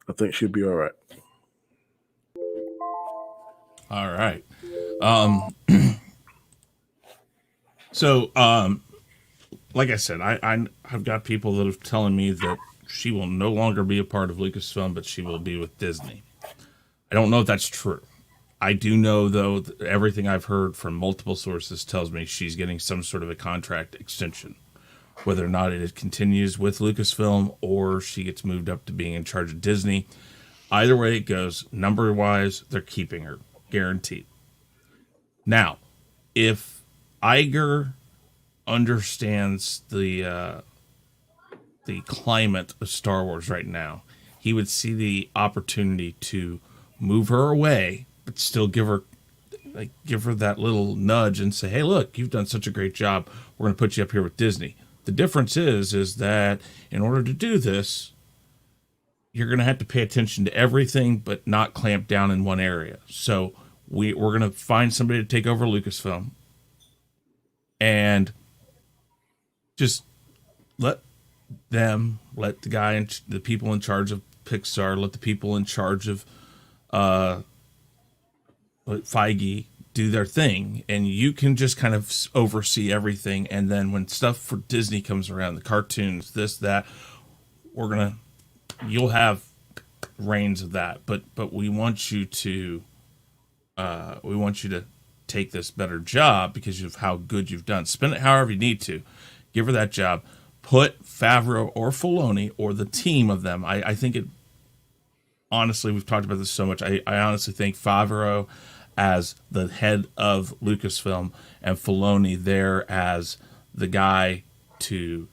I think she'll be all right. All right. So, like I said, I've got people that are telling me that she will no longer be a part of Lucasfilm, but she will be with Disney. I don't know if that's true. I do know, though, that everything I've heard from multiple sources tells me she's getting some sort of a contract extension. Whether or not it continues with Lucasfilm or she gets moved up to being in charge of Disney. Either way it goes, number-wise, they're keeping her. Guaranteed. Now, if Iger understands the climate of Star Wars right now, he would see the opportunity to move her away, but still give her that little nudge and say, "Hey, look, you've done such a great job. We're going to put you up here with Disney." The difference is that in order to do this, you're going to have to pay attention to everything, but not clamp down in one area. So we're going to find somebody to take over Lucasfilm and just let the people in charge of Pixar, let the people in charge of Feige do their thing, and you can just kind of oversee everything. And then when stuff for Disney comes around, the cartoons, this, that, you'll have reins of that. But we want you to take this better job because of how good you've done. Spend it however you need to. Give her that job. Put Favreau or Filoni or the team of them. I think it. Honestly, we've talked about this so much. I honestly think Favreau as the head of Lucasfilm and Filoni there as the guy to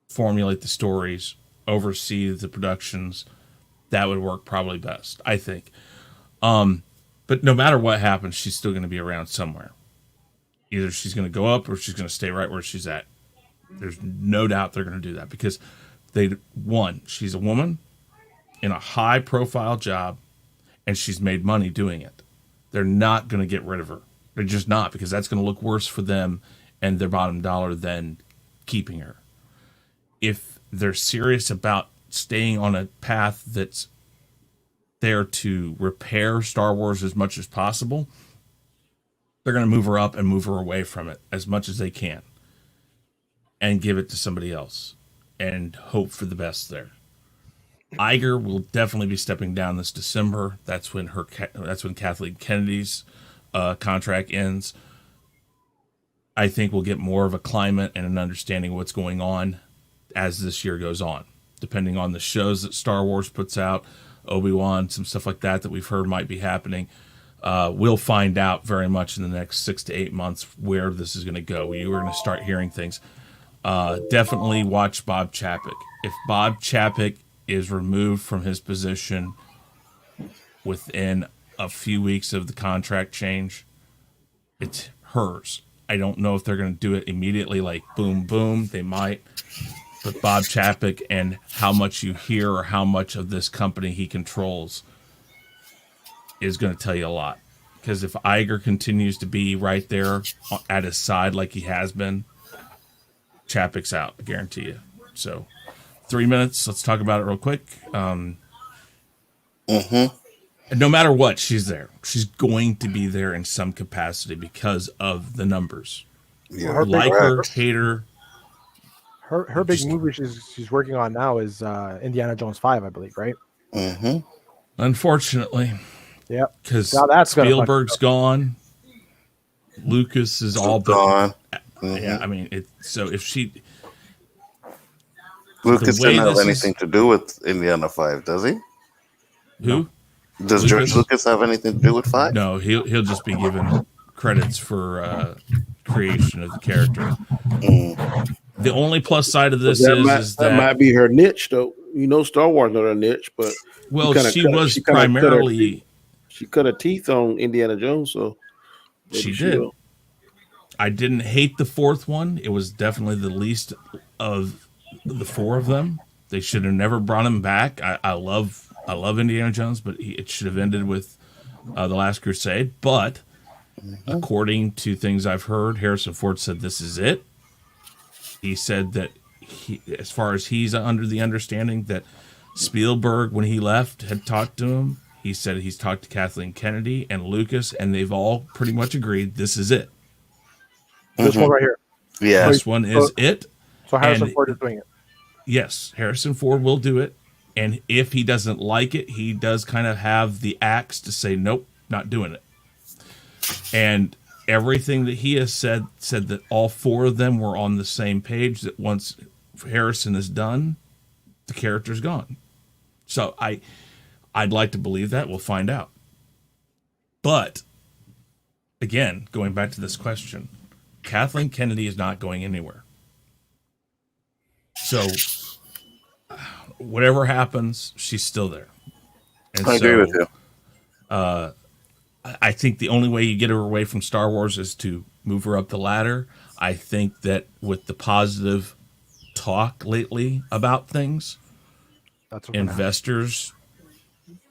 formulate the stories, oversee the productions. That would work probably best, I think. But no matter what happens, she's still going to be around somewhere. Either she's going to go up or she's going to stay right where she's at. There's no doubt they're going to do that because she's a woman in a high-profile job, and she's made money doing it. They're not going to get rid of her. They're just not, because that's going to look worse for them and their bottom dollar than keeping her. If they're serious about staying on a path that's there to repair Star Wars as much as possible, they're going to move her up and move her away from it as much as they can and give it to somebody else and hope for the best there. Iger will definitely be stepping down this December. That's when Kathleen Kennedy's contract ends. I think we'll get more of a climate and an understanding of what's going on as this year goes on, depending on the shows that Star Wars puts out, Obi-Wan, some stuff like that we've heard might be happening. We'll find out very much in the next 6 to 8 months where this is going to go. We're going to start hearing things. Definitely watch Bob Chapek. If Bob Chapek is removed from his position within a few weeks of the contract change, it's hers. I don't know if they're going to do it immediately, like boom, boom. They might. But Bob Chapek and how much you hear or how much of this company he controls is going to tell you a lot. Because if Iger continues to be right there at his side like he has been, Chapek's out, I guarantee you. So 3 minutes. Let's talk about it real quick. And no matter what, she's there. She's going to be there in some capacity because of the numbers. Yeah. Like her, hate her. Her big movie she's working on now is Indiana Jones 5, I believe, right? Unfortunately. Yep. Because that's Spielberg's gone. Lucas is all gone. Yeah, I mean, so if she... Lucas didn't have anything to do with Indiana 5, does he? Who? Does George Lucas have anything to do with 5? No, he'll just be given credits for creation of the character. The only plus side of this is that might be her niche, though. You know, Star Wars not her niche, but she primarily she cut her teeth on Indiana Jones, so she did. I didn't hate the fourth one. It was definitely the least of the four of them. They should have never brought him back. I love Indiana Jones, but it should have ended with the Last Crusade. But according to things I've heard, Harrison Ford said this is it. He said that as far as he's under the understanding that Spielberg, when he left, had talked to him. He said he's talked to Kathleen Kennedy and Lucas, and they've all pretty much agreed this is it. This one right here. Yeah. This one is it. So Harrison And- Ford is doing it. Yes, Harrison Ford will do it. And if he doesn't like it, he does kind of have the axe to say, nope, not doing it. And everything that he has said that all four of them were on the same page, that once Harrison is done, the character's gone. So I'd like to believe that. We'll find out. But again, going back to this question, Kathleen Kennedy is not going anywhere. So whatever happens, she's still there. And I agree with you. I think the only way you get her away from Star Wars is to move her up the ladder. I think that with the positive talk lately about things, That's what happened. investors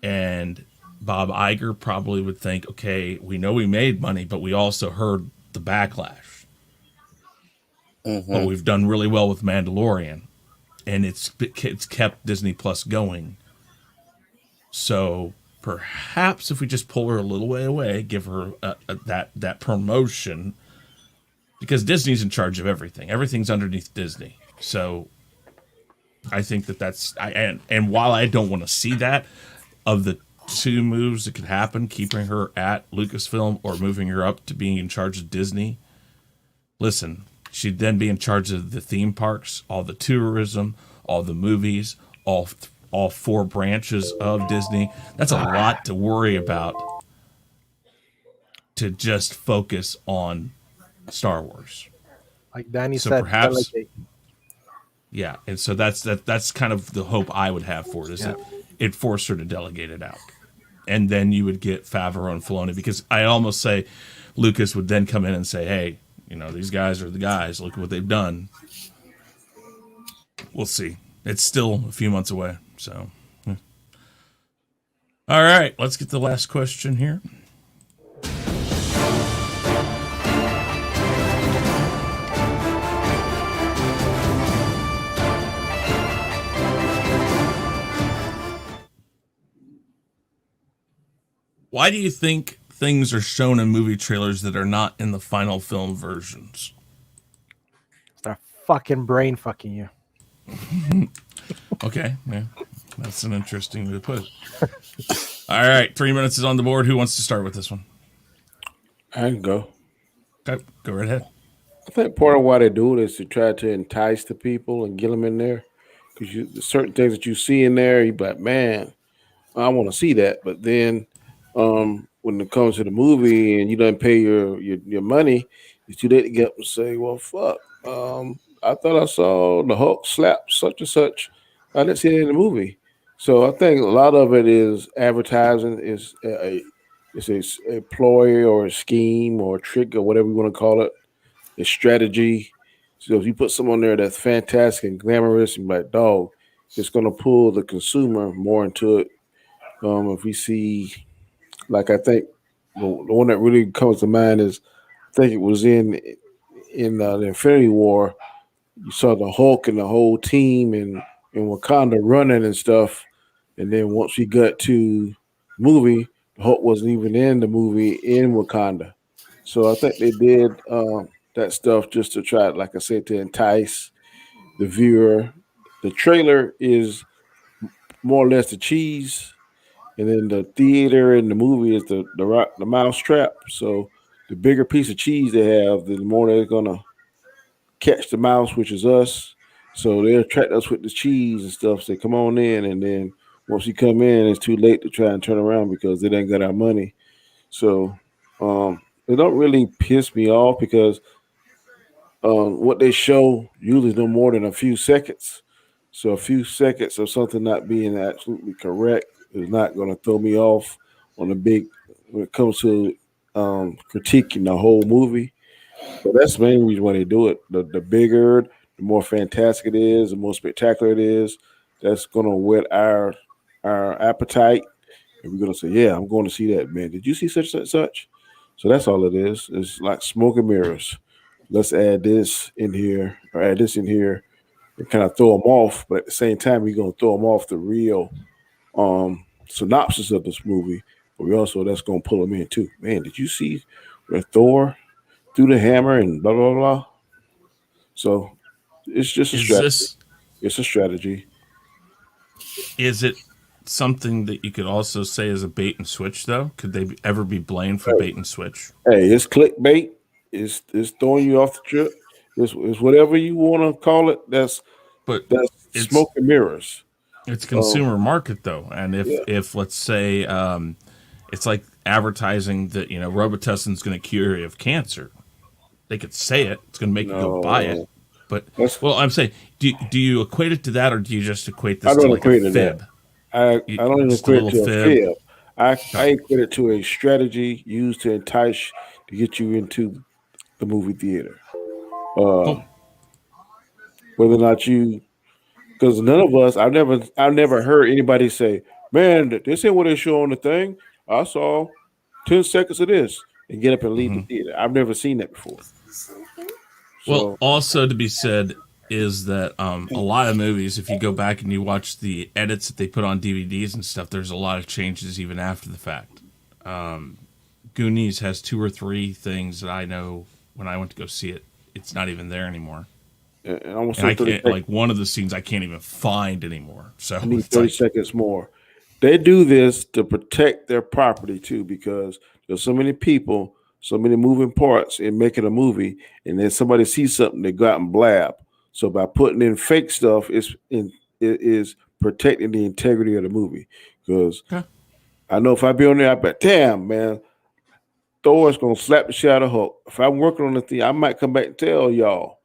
and Bob Iger probably would think, okay, we know we made money, but we also heard the backlash. But we've done really well with Mandalorian, and it's kept Disney Plus going. So perhaps if we just pull her a little way away, give her that promotion, because Disney's in charge of everything. Everything's underneath Disney. So I think that's and while I don't want to see that, of the two moves that could happen, keeping her at Lucasfilm or moving her up to being in charge of Disney, listen, she'd then be in charge of the theme parks, all the tourism, all the movies, all four branches of Disney. That's a lot to worry about to just focus on Star Wars. Like Danny So said, perhaps- delegate. Yeah, and so that's kind of the hope I would have for it, is that it forced her to delegate it out. And then you would get Favreau and Filoni, because I almost say Lucas would then come in and say, hey, these guys are the guys. Look at what they've done. We'll see. It's still a few months away. So, all right, let's get the last question here. Why do you think things are shown in movie trailers that are not in the final film versions? Start fucking brain fucking you. Okay, yeah, that's an interesting way to put it. All right, 3 minutes is on the board. Who wants to start with this one? I can go. Okay, go right ahead. I think part of why they do it is to try to entice the people and get them in there, because there's certain things that you see in there, you be like, man, I want to see that. But then when it comes to the movie and you don't pay your money, it's too late to get up and say, well, fuck. I thought I saw the Hulk slap such and such. I didn't see it in the movie. So I think a lot of it is advertising, is it's a ploy or a scheme or a trick or whatever you want to call it. It's strategy. So if you put someone there that's fantastic and glamorous and like, dog, it's going to pull the consumer more into it. If we see, like, I think the one that really comes to mind is, I think it was in the Infinity War. You saw the Hulk and the whole team in Wakanda running and stuff. And then once we got to the movie, the Hulk wasn't even in the movie in Wakanda. So I think they did that stuff just to try, like I said, to entice the viewer. The trailer is more or less the cheese, and then the theater and the movie is the mouse trap. So the bigger piece of cheese they have, the more they're gonna catch the mouse, which is us. So they attract us with the cheese and stuff. Say, come on in, and then once you come in, it's too late to try and turn around because they didn't got our money. So it don't really piss me off, because what they show usually is no more than a few seconds. So a few seconds of something not being absolutely correct is not going to throw me off on when it comes to critiquing the whole movie. So that's the main reason why they do it. The bigger, the more fantastic it is, the more spectacular it is. That's gonna whet our appetite, and we're gonna say, "Yeah, I'm going to see that, man. Did you see such such such?" So that's all it is. It's like smoke and mirrors. Let's add this in here or add this in here and kind of throw them off, but at the same time, we're gonna throw them off the real synopsis of this movie. But we also that's gonna pull them in too. Man, did you see where Thor threw the hammer and blah blah blah? So it's just a Is strategy. this It's a strategy. is it something that you could also say is a bait and switch though? Could they ever be blamed for bait and switch? Hey, it's clickbait. It's throwing you off the trip. It's whatever you want to call it. But That's it's smoke and mirrors. it's consumer market though, and Yeah. if let's say it's like advertising that Robitussin's going to cure you of cancer. They could say it; it's going to make you go buy it. No, But that's well, I'm saying, do you equate it to that, or do you just equate I this to don't like a equate to that. fib? I don't even Just a equate it little to a fib. fib. I Okay. equate it to a strategy used to entice to get you into the movie theater. Cool. Um, whether or not you, because none of us, I've never heard anybody say, "Man, this ain't what they show on the thing. I saw 10 seconds of this," and get up and leave the theater. I've never seen that before. Well, So also to be said is that a lot of movies, if you go back and you watch the edits that they put on DVDs and stuff, there's a lot of changes even after the fact. Goonies has 2 or 3 things that I know when I went to go see it, it's not even there anymore. and I'm gonna And say I 30 can't, seconds. like, one of the scenes I can't even find anymore. So I need it's 30 like, seconds more. They do this to protect their property too, because there's so many people, so many moving parts in making a movie, and then somebody sees something, they go out and blab. So by putting in fake stuff, it is protecting the integrity of the movie. Because okay. I know if I be on there, I bet, damn man, Thor's gonna slap the shit out of Hulk. If I'm working on the thing, I might come back and tell y'all,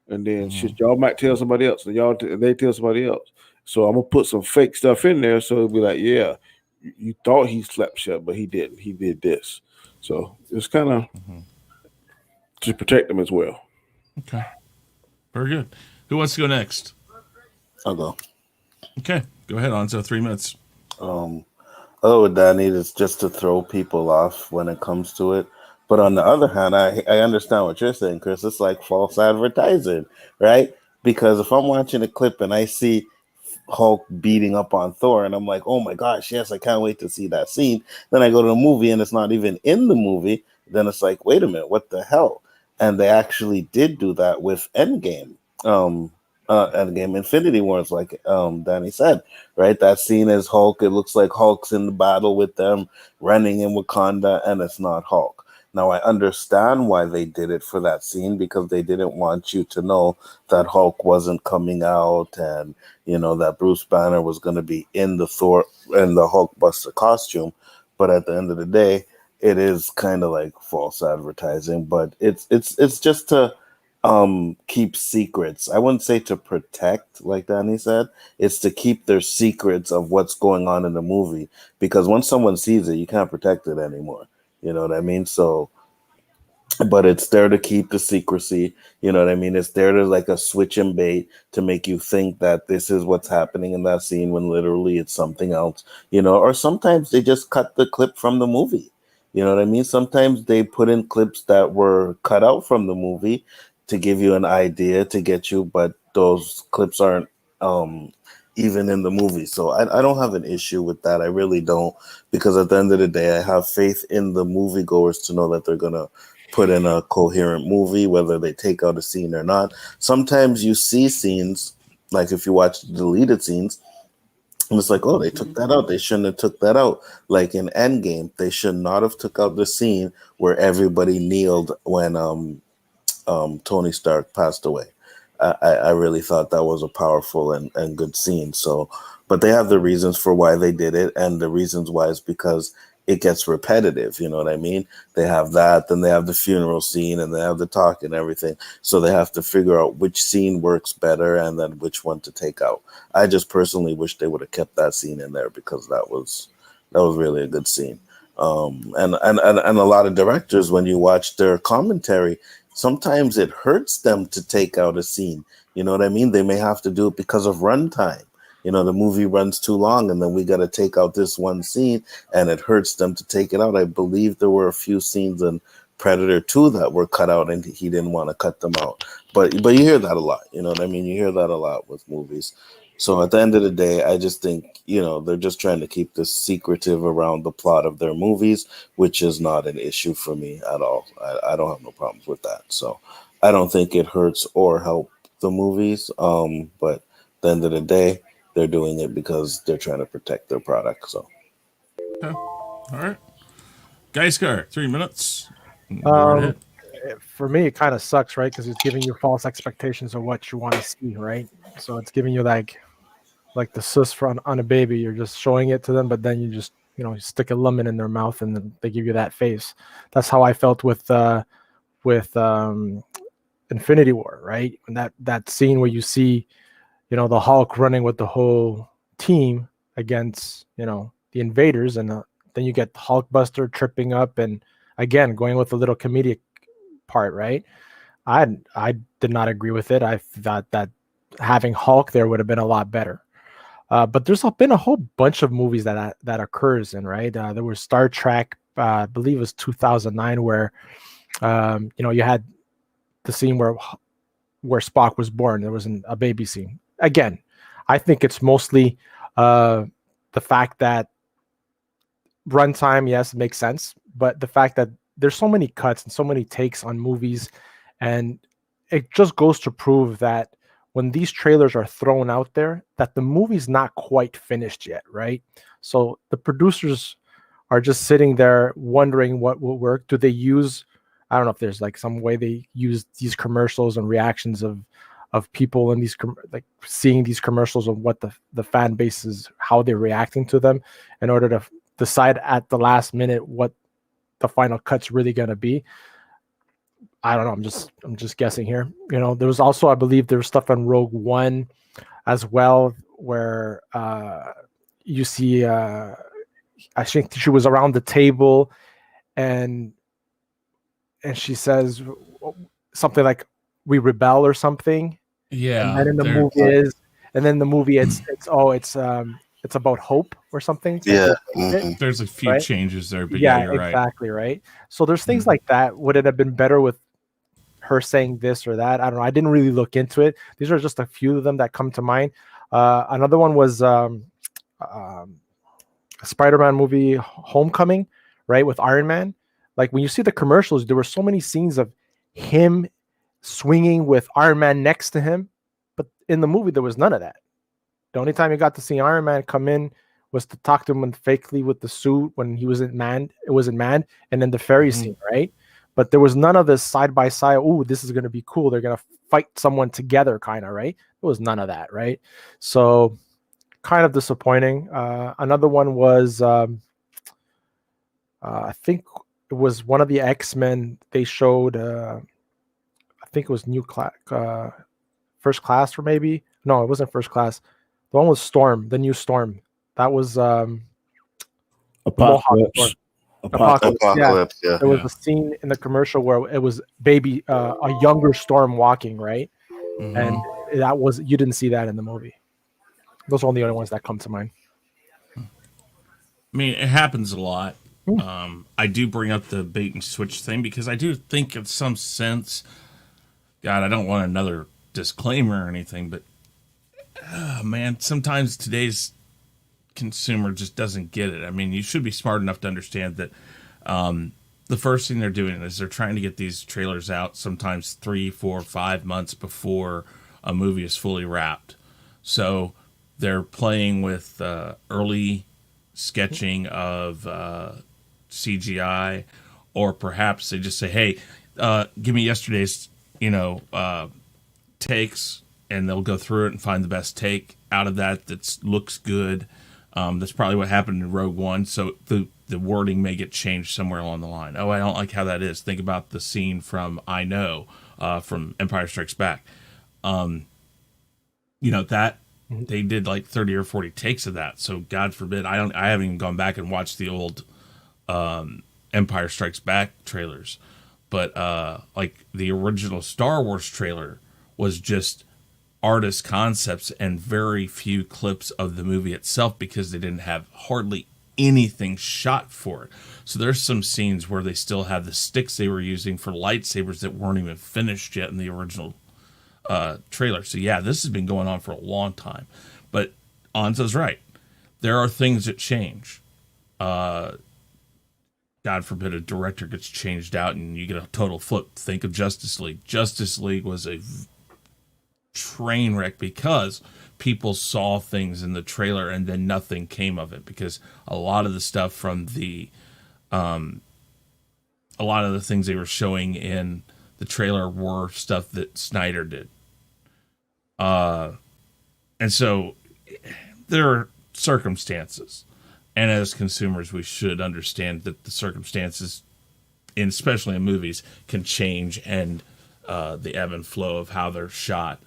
and then shit, y'all might tell somebody else, and they tell somebody else. So I'm gonna put some fake stuff in there, so it'll be like, yeah, you thought he slept shut, but he didn't. He did this. So it's kind of to protect them as well. Okay. Very good. Who wants to go next? I'll go. Okay. Go ahead, Anzo. 3 minutes. Um, oh, Danny, it's just to throw people off when it comes to it. But on the other hand, I understand what you're saying, Chris. It's like false advertising, right? Because if I'm watching a clip and I see Hulk beating up on Thor, and I'm like, oh my gosh, yes, I can't wait to see that scene. Then I go to the movie and it's not even in the movie. Then it's like, wait a minute, what the hell? And they actually did do that with Endgame. Endgame Infinity Wars, like Danny said, right? That scene is Hulk. It looks like Hulk's in the battle with them running in Wakanda, and it's not Hulk. Now, I understand why they did it for that scene, because they didn't want you to know that Hulk wasn't coming out, and that Bruce Banner was going to be in the Thor and the Hulkbuster costume. But at the end of the day, it is kind of like false advertising. But it's just to keep secrets. I wouldn't say to protect, like Danny said. It's to keep their secrets of what's going on in the movie, because once someone sees it, you can't protect it anymore. You know what I mean? So, but it's there to keep the secrecy. You know what I mean? It's there to like a switch and bait to make you think that this is what's happening in that scene when literally it's something else. Or sometimes they just cut the clip from the movie. You know what I mean? Sometimes they put in clips that were cut out from the movie to give you an idea to get you, but those clips aren't um even in the movie. So I don't have an issue with that. I really don't, because at the end of the day, I have faith in the moviegoers to know that they're gonna put in a coherent movie, whether they take out a scene or not. Sometimes you see scenes, like if you watch the deleted scenes, and it's like, oh, they took that out. They shouldn't have took that out. Like in Endgame, they should not have took out the scene where everybody kneeled when Tony Stark passed away. I really thought that was a powerful and good scene. So, but they have the reasons for why they did it, and the reasons why is because it gets repetitive. You know what I mean? They have that, then they have the funeral scene, and they have the talk and everything. So they have to figure out which scene works better and then which one to take out. I just personally wish they would have kept that scene in there, because that was really a good scene. And a lot of directors, when you watch their commentary, sometimes it hurts them to take out a scene. You know what I mean? They may have to do it because of runtime. You know, the movie runs too long and then we got to take out this one scene and it hurts them to take it out. I believe there were a few scenes in Predator 2 that were cut out and he didn't want to cut them out. But you hear that a lot. You know what I mean? You hear that a lot with movies. So at the end of the day, I just think, you know, they're just trying to keep this secretive around the plot of their movies, which is not an issue for me at all. I don't have no problems with that. So I don't think it hurts or helps the movies. But at the end of the day, they're doing it because they're trying to protect their product. So, Okay. All right. Gaiskar, 3 minutes. Go right ahead. For me, it kind of sucks, right? Because it's giving you false expectations of what you want to see, right? So it's giving you like the sus on a baby. You're just showing it to them, but then you just, you know, you stick a lemon in their mouth and then they give you that face. That's how I felt with Infinity War, right? And that scene where you see, you know, the Hulk running with the whole team against, you know, the invaders, and then you get Hulkbuster tripping up and again going with a little comedic part, right? I did not agree with it. I thought that having Hulk there would have been a lot better. But there's been a whole bunch of movies that occurs in, right? There was Star Trek, I believe it was 2009, where you know, you had the scene where Spock was born. There was a baby scene. Again, I think it's mostly the fact that runtime, yes, makes sense, but the fact that there's so many cuts and so many takes on movies, and it just goes to prove that when these trailers are thrown out there, that the movie's not quite finished yet, right? So the producers are just sitting there wondering what will work. Do they use, I don't know if there's like some way they use these commercials and reactions of people in these like seeing these commercials of what the fan base is, how they're reacting to them, in order to decide at the last minute what the final cut's really going to be. I don't know. I'm just guessing here. You know, there was also, I believe there was stuff on Rogue One as well, where you see, I think she was around the table and she says something like, "We rebel" or something. Yeah. And then in the movie it's about hope or something. yeah. There's a few Right? changes there, but Yeah, you're right. exactly, right. So there's things like that. Would it have been better with her saying this or that? I don't know. I didn't really look into it. These are just a few of them that come to mind. Another one was a Spider-Man movie, Homecoming, right, with Iron Man. Like when you see the commercials, there were so many scenes of him swinging with Iron Man next to him, but in the movie there was none of that. The only time you got to see Iron Man come in was to talk to him fakely with the suit when he wasn't manned. It wasn't manned, and then the ferry scene, right? But there was none of this side by side. Oh, this is going to be cool. They're going to fight someone together, kind of, right? There was none of that, right? So, kind of disappointing. Another one was, I think it was one of the X-Men. They showed, I think it was First Class, or maybe no, it wasn't First Class. The one was Storm, the new Storm. That was Apocalypse. Apocalypse, yeah. There was a scene in the commercial where it was a younger Storm walking, right? And that was, you didn't see that in the movie. Those are the only ones that come to mind. I mean, it happens a lot. I do bring up the bait and switch thing because I do think in some sense, God, I don't want another disclaimer or anything, but man, sometimes today's consumer just doesn't get it. I mean, you should be smart enough to understand that the first thing they're doing is they're trying to get these trailers out sometimes 3, 4, 5 months before a movie is fully wrapped. So they're playing with early sketching of CGI, or perhaps they just say, "Hey, give me yesterday's, takes," and they'll go through it and find the best take out of that looks good. That's probably what happened in Rogue One. So the wording may get changed somewhere along the line. Oh, I don't like how that is. Think about the scene from I Know, from Empire Strikes Back. That they did like 30 or 40 takes of that. So God forbid, I haven't even gone back and watched the old Empire Strikes Back trailers. but like the original Star Wars trailer was just artist concepts and very few clips of the movie itself because they didn't have hardly anything shot for it. So there's some scenes where they still have the sticks they were using for lightsabers that weren't even finished yet in the original trailer. So yeah, this has been going on for a long time. But Anza's right. There are things that change. God forbid a director gets changed out and you get a total flip. Think of Justice League. Justice League was a train wreck because people saw things in the trailer and then nothing came of it, because a lot of the stuff from the a lot of the things they were showing in the trailer were stuff that Snyder did. And so there are circumstances, and as consumers we should understand that the circumstances, especially in movies, can change, and the ebb and flow of how they're shot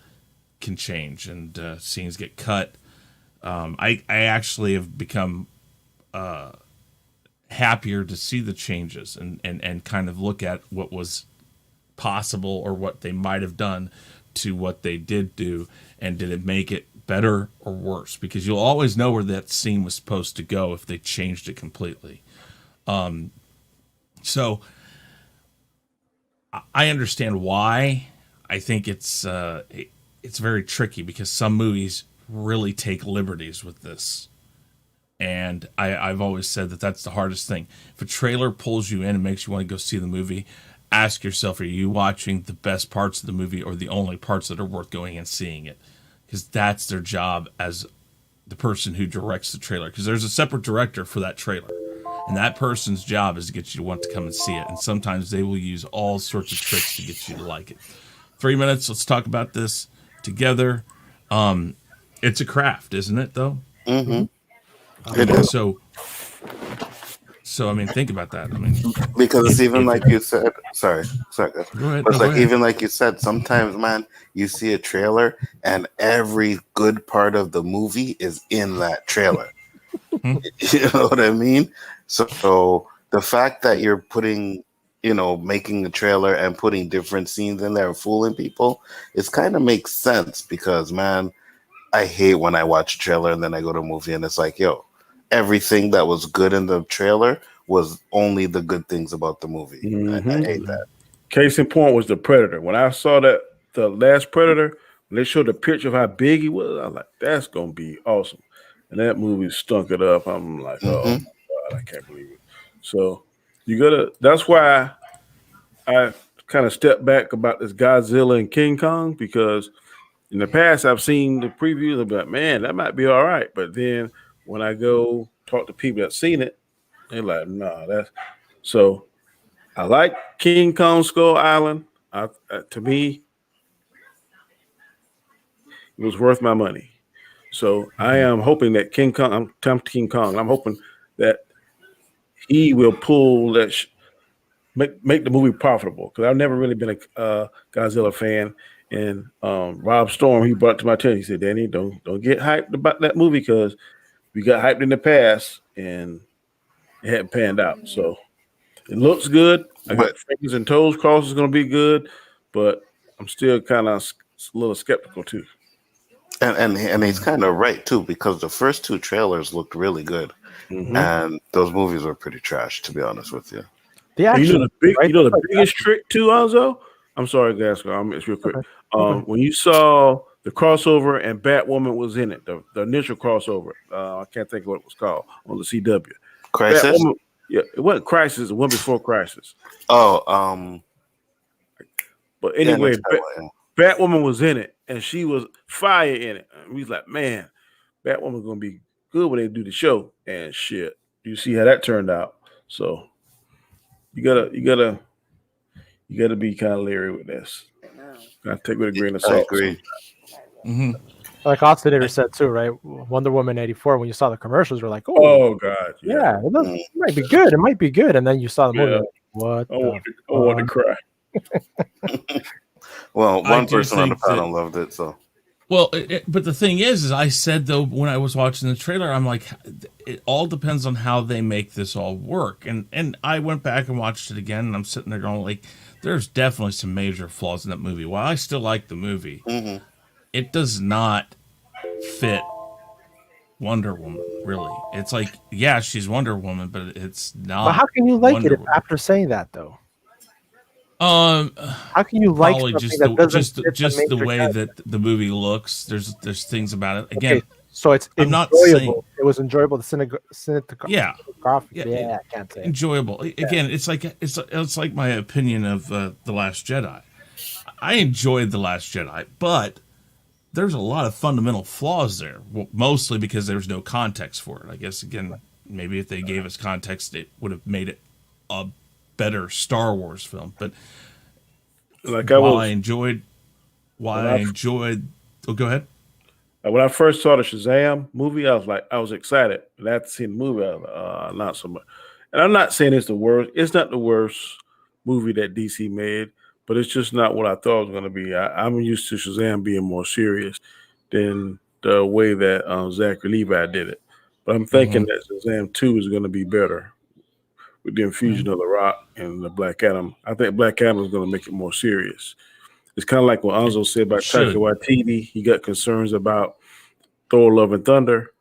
can change, and scenes get cut. I actually have become happier to see the changes and kind of look at what was possible or what they might have done to what they did do, and did it make it better or worse, because you'll always know where that scene was supposed to go if they changed it completely. So I understand why. I think it's very tricky because some movies really take liberties with this. And I've always said that that's the hardest thing. If a trailer pulls you in and makes you want to go see the movie, ask yourself, are you watching the best parts of the movie or the only parts that are worth going and seeing it? Because that's their job as the person who directs the trailer. Because there's a separate director for that trailer. And that person's job is to get you to want to come and see it. And sometimes they will use all sorts of tricks to get you to like it. 3 minutes, let's talk about this together. It's a craft, isn't it, though? Mm-hmm. It is. So I mean, think about that. I mean, because it's even like you said. Sorry. Go ahead. But No, like go ahead. even like you said, sometimes, man, you see a trailer and every good part of the movie is in that trailer. You know what I mean? So the fact that you're putting, making a trailer and putting different scenes in there and fooling people, it kind of makes sense, because, man, I hate when I watch a trailer and then I go to a movie and it's like, yo, everything that was good in the trailer was only the good things about the movie. Mm-hmm. I hate that. Case in point was the Predator. When I saw that, the last Predator, when they showed the picture of how big he was, I was like, that's going to be awesome. And that movie stunk it up. I'm like, oh, God, I can't believe it. So that's why I kind of stepped back about this Godzilla and King Kong, because in the past I've seen the previews and be like, man, that might be all right. But then when I go talk to people that seen it, they're like, nah, that's so. I like King Kong Skull Island. To me, it was worth my money. So I am hoping that King Kong, I'm King Kong. I'm hoping that he will pull that, make the movie profitable. Because I've never really been a Godzilla fan. And Rob Storm, he brought it to my attention. He said, Danny, don't get hyped about that movie, because we got hyped in the past and it hadn't panned out. So it looks good. I got fingers and toes crossed is going to be good, but I'm still kind of a little skeptical too. And he's kind of right too, because the first two trailers looked really good, and those movies were pretty trash, to be honest with you. The biggest trick too, Alzo. I'm sorry, Gaiskar. I'll miss real quick. When you saw the crossover and Batwoman was in it, the initial crossover, I can't think of what it was called on the CW. Crisis. Batwoman, yeah, it wasn't Crisis. It went before Crisis. Oh, but anyway, Batwoman was in it, and she was fire in it. And we was like, man, Batwoman's gonna be good when they do the show. And shit, you see how that turned out. So you gotta be kind of leery with this. Gotta take it with a grain of salt. I agree. Like Oxidator said too, right? Wonder Woman 84. When you saw the commercials, you're like, oh god, yeah, it might be good. It might be good. And then you saw the movie. Like, what? I want to cry. Well, one person on the panel loved it, so. Well, but the thing is I said, though, when I was watching the trailer, I'm like, it all depends on how they make this all work. And I went back and watched it again, and I'm sitting there going, like, there's definitely some major flaws in that movie. While I still like the movie, Mm-hmm. it does not fit Wonder Woman, really. It's like, yeah, she's Wonder Woman, but it's not. But how can you like Wonder it Woman. after saying that, though? Um, How can you like probably something just that doesn't fit just the major way category? that the movie looks. There's things about it. Again, Okay, so it's I'm not enjoyable. saying- It was enjoyable. The yeah, cinematography. yeah, Yeah, I can't say it. enjoyable. Again, it's like my opinion of The Last Jedi. I enjoyed The Last Jedi, but there's a lot of fundamental flaws there. Well, mostly because there's no context for it. I guess again, maybe if they gave us context, it would have made it a better Star Wars film. But Like while I enjoyed, oh, go ahead. when I first saw the Shazam movie, I was excited. And after seeing the movie, I was like, not so much. And I'm not saying it's the worst. It's not the worst movie that DC made, but it's just not what I thought it was going to be. I'm used to Shazam being more serious than the way that Zachary Levi did it. But I'm thinking that Shazam 2 is going to be better with the infusion of The Rock and the Black Adam. I think Black Adam is going to make it more serious. It's kind of like what Nzo said about Taika Waititi. He got concerns about Thor: Love and Thunder.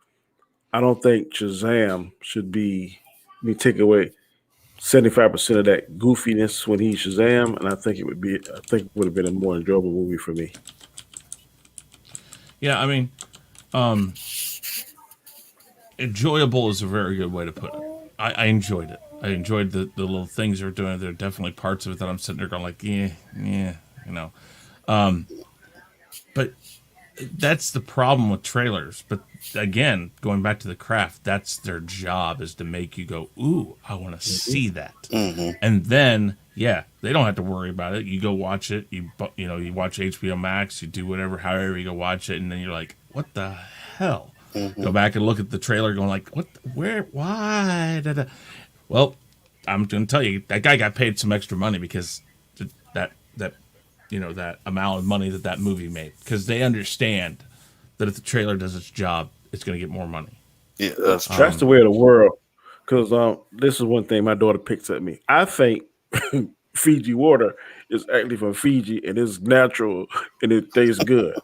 I don't think Shazam should be. Let me take away 75% of that goofiness when he's Shazam, and I think it would have been a more enjoyable movie for me. Yeah, I mean, enjoyable is a very good way to put it. I enjoyed it. I enjoyed the little things they're doing. There are definitely parts of it that I'm sitting there going like, yeah, you know. But that's the problem with trailers. But again, going back to the craft, that's their job, is to make you go, ooh, I want to see that. And then, yeah, they don't have to worry about it. You go watch it. You watch HBO Max. You do whatever, however you go watch it, and then you're like, what the hell? Go back and look at the trailer, going like, what? Where? Why? Da-da. Well, I'm going to tell you, that guy got paid some extra money because that amount of money that movie made, because they understand that if the trailer does its job, it's going to get more money. Yeah, that's the way of the world. Because this is one thing my daughter picks at me. I think Fiji water is actually from Fiji and it's natural and it tastes good.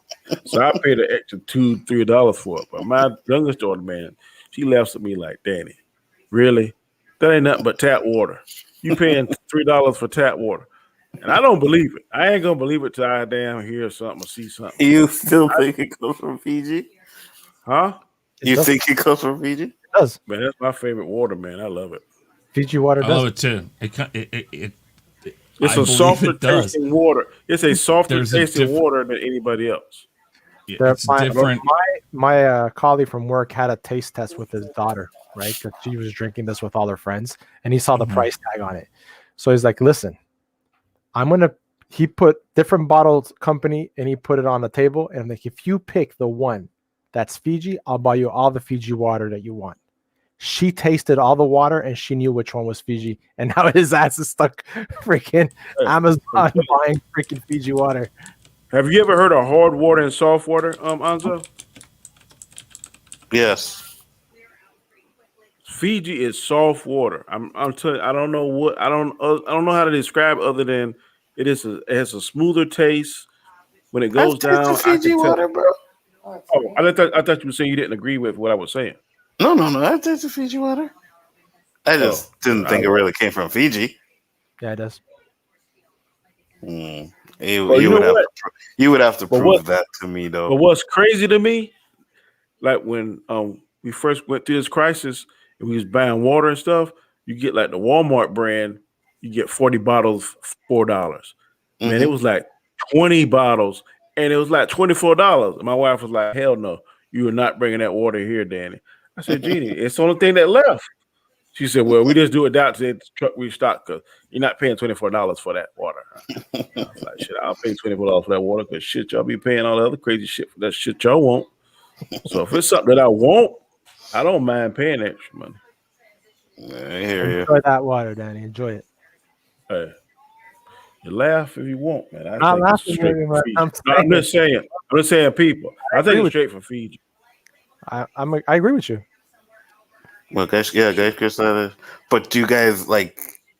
So I paid an extra $2-3 for it. But my youngest daughter, man, she laughs at me like, Danny, really? That ain't nothing but tap water. You paying $3 for tap water. And I don't believe it. I ain't gonna believe it till I damn hear something or see something. You still think it comes from Fiji? Huh? You think it comes from Fiji? It does. Man, that's my favorite water, man. I love it. Fiji water I does. love it too. It's a softer tasting water. It's a softer tasting water than anybody else. Yeah, it's different. My colleague from work had a taste test with his daughter, right? Because she was drinking this with all her friends, and he saw the price tag on it. So he's like, "Listen, he put different bottles company, and he put it on the table, and like, if you pick the one that's Fiji, I'll buy you all the Fiji water that you want." She tasted all the water and she knew which one was Fiji, and now his ass is stuck freaking Amazon buying freaking Fiji water. Have you ever heard of hard water and soft water, Anzo? Yes. Fiji is soft water. I'm telling you, I don't know how to describe it other than it has a smoother taste when it goes down. Fiji water, bro. Oh, I thought you were saying you didn't agree with what I was saying. No. I tasted Fiji water. I just didn't think it really came from Fiji. Yeah, it does. You would have to prove that to me, though. But what's crazy to me, like when we first went through this crisis and we was buying water and stuff, you get like the Walmart brand, you get 40 bottles, $4. Man, it was like 20 bottles, and it was like $24. And my wife was like, "Hell no, you are not bringing that water here, Danny." I said, "Jeannie, it's the only thing that left." She said, "Well, we just do it out to the truck restock because you're not paying $24 for that water." I was like, "Shit, I'll pay $24 for that water because shit, y'all be paying all the other crazy shit for that shit y'all want." So if it's something that I want, I don't mind paying extra money. I hear you. Enjoy that water, Danny. Enjoy it. Hey, you laugh if you want, man. I Not think it's laughing, straight from I'm Fiji. I'm just saying, people. I think it's straight from Fiji. I agree with you. Well, guys, Gaiskar said it. But do you guys like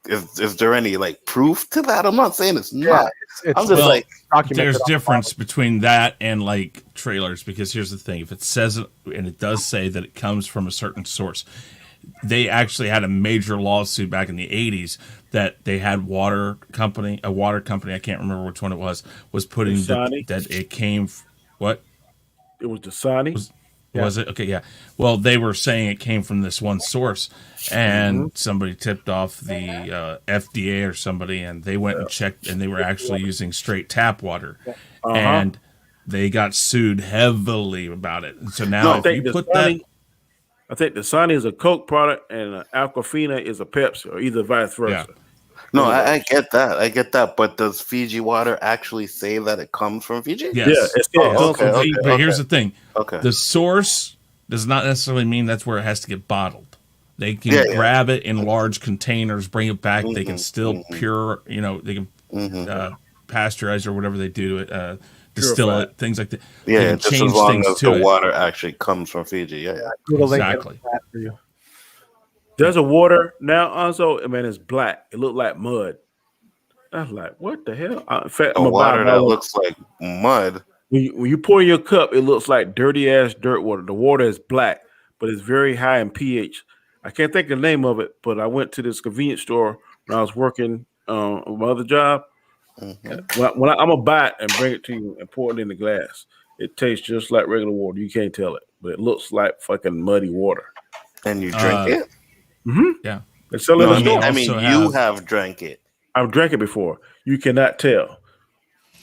is there any like proof to that? I'm not saying it's Yeah, not. it's I'm just Well, like, documented. there's on the difference bottom. between that and like trailers, because here's the thing: if it says it, and it does say that it comes from a certain source, they actually had a major lawsuit back in the 80s that they had a water company, I can't remember which one it was putting Dasani. that it came. What It was Dasani. Yeah. was it? Okay, yeah. Well, they were saying it came from this one source, and somebody tipped off the FDA or somebody, and they went and checked, and they were actually using straight tap water, and they got sued heavily about it. And so now, No, I if think you put that, Dasani is a Coke product and Aquafina is a Pepsi, or either vice versa. no, One of I those. get that. I get that. But does Fiji water actually say that it comes from Fiji? Yeah, yes, it Oh, comes okay, from okay. Fiji. but here's the thing: Okay. the source does not necessarily mean that's where it has to get bottled. They can Yeah, yeah. grab it in large containers, bring it back. They can Mhm, still mhm. pure, they can Mhm. pasteurize or whatever they do to it, distill Purified. it, things like that. They Yeah, can just as change long things as the to it. water actually comes from Fiji. Yeah, yeah. Put a link in Exactly. the chat for you. There's a water now also, man, it's black. It looked like mud. I was like, what the hell? In fact, I'm A gonna buy a water that bottle. looks like mud. When you pour in your cup, it looks like dirty ass dirt water. The water is black, but it's very high in pH. I can't think of the name of it, but I went to this convenience store when I was working on my other job. Mhm. I'm gonna buy it and bring it to you and pour it in the glass. It tastes just like regular water. You can't tell it, but it looks like fucking muddy water. And you drink it? Yeah. They sell it No, in I the mean, store. I mean, also you have- have drank it. I've drank it before. You cannot tell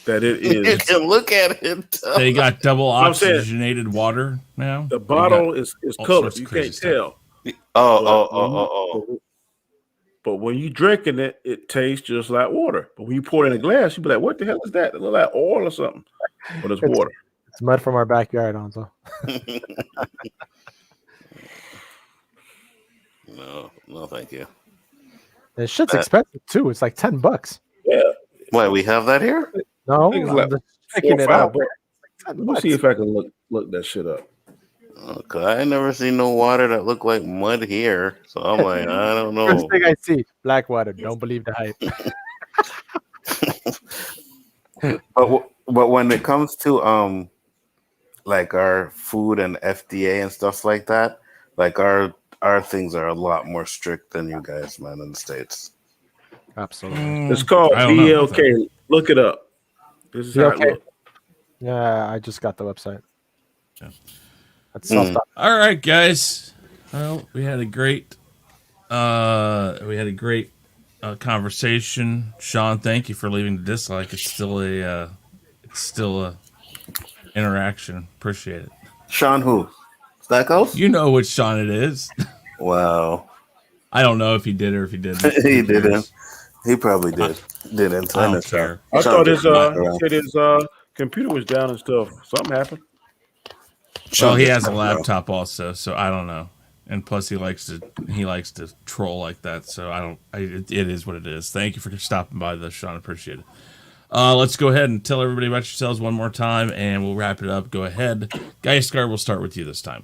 that it You is. can look at it. And tell. They got double I'm saying- oxygenated water now. The They bottle got is all colored. sorts of You crazy can't stuff. tell. But when you drinking it, it tastes just like water. But when you pour it in a glass, you be like, "What the hell is that? It look like oil or something." But it's water. It's mud from our backyard, Nzo. No, thank you. And shit's Uh, expensive too. It's like $10. Yeah, Why we have that here? No, I think it's I'm like just 4 picking or it 5 up. bucks. It's like Let me $10. see if I can look that shit up. Okay, I ain't never seen no water that looked like mud here. So I'm like, I don't First know. thing I see, black water. Don't believe the hype. But when it comes to like our food and FDA and stuff like that, like our things are a lot more strict than you guys, man, in the States. Absolutely. It's called I don't know about that. BLK. Look it up. This is how it BLK? looks. Yeah, I just got the website. Yeah. That's self. All right, guys. Well, we had a great conversation. Sean, thank you for leaving the dislike. It's still a interaction. Appreciate it. Sean who? Stackhouse? You know which Sean it is. Wow. I don't know if he did or if he didn't. He Who cares? didn't. He probably didn't. I don't understand. care. I Sean thought just his fucking around. he said his computer was down and stuff. Something happened. Sean Well, he just has a fucking around. laptop also, so I don't know. And plus, he likes to troll like that. So it is what it is. Thank you for stopping by, though, Sean. Appreciate it. Let's go ahead and tell everybody about yourselves one more time, and we'll wrap it up. Go ahead, Gaiskar. We'll start with you this time.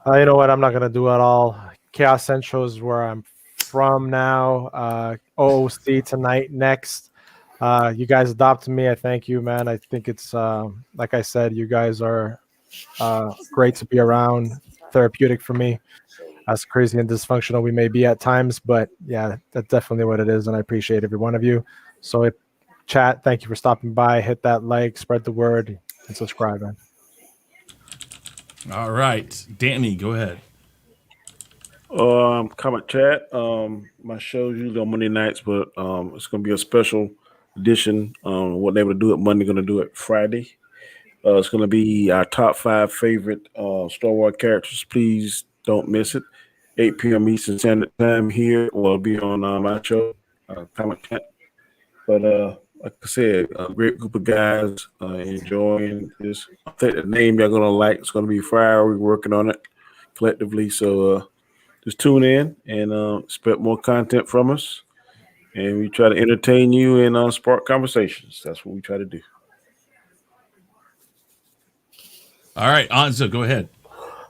You know what? I'm not gonna do it all. Chaos Central is where I'm from now. OOC tonight. Next, you guys adopted me. I thank you, man. I think it's like I said, you guys are great to be around. Therapeutic for me. As crazy and dysfunctional we may be at times, but yeah, that's definitely what it is, and I appreciate every one of you. So, chat, thank you for stopping by. Hit that like, spread the word, and subscribe, man. All right, Danny, go ahead. Comment chat. My show's usually on Monday nights, but it's gonna be a special edition. Wasn't able to do it Monday, gonna do it Friday. It's gonna be our top 5 favorite Star Wars characters. Please don't miss it. 8 p.m. Eastern Standard Time here. Well, it'll be on my show, Comment Chat. But like I said, a great group of guys enjoying this. I think the name y'all gonna like. It's gonna be Fire. We're working on it collectively. So just tune in and expect more content from us. And we try to entertain you and spark conversations. That's what we try to do. All right, Anzo, go ahead.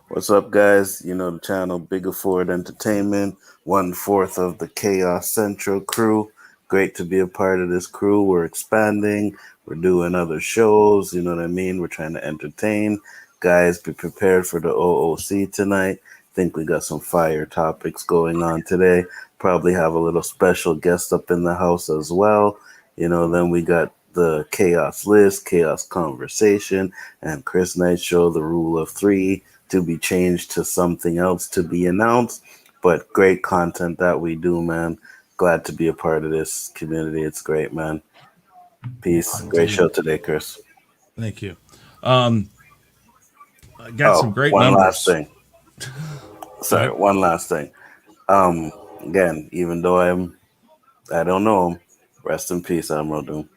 What's up, guys? You know the channel, Biggaford Entertainment, 1/4 of the Chaos Central crew. Great to be a part of this crew. We're expanding. We're doing other shows. You know what I mean? We're trying to entertain. Guys, be prepared for the OOC tonight. Think we got some fire topics going on today. Probably have a little special guest up in the house as well. You know, then we got the Chaos List, Chaos Conversation, and Chris Knight Show, the Rule of Three, to be changed to something else to be announced. But great content that we do, man. Glad to be a part of this community. It's great, man. Peace. Great show today, Chris. Thank you. I got some great one numbers. last thing. Sorry, one last thing. Again, even though I don't know him, rest in peace, Admiral Doom.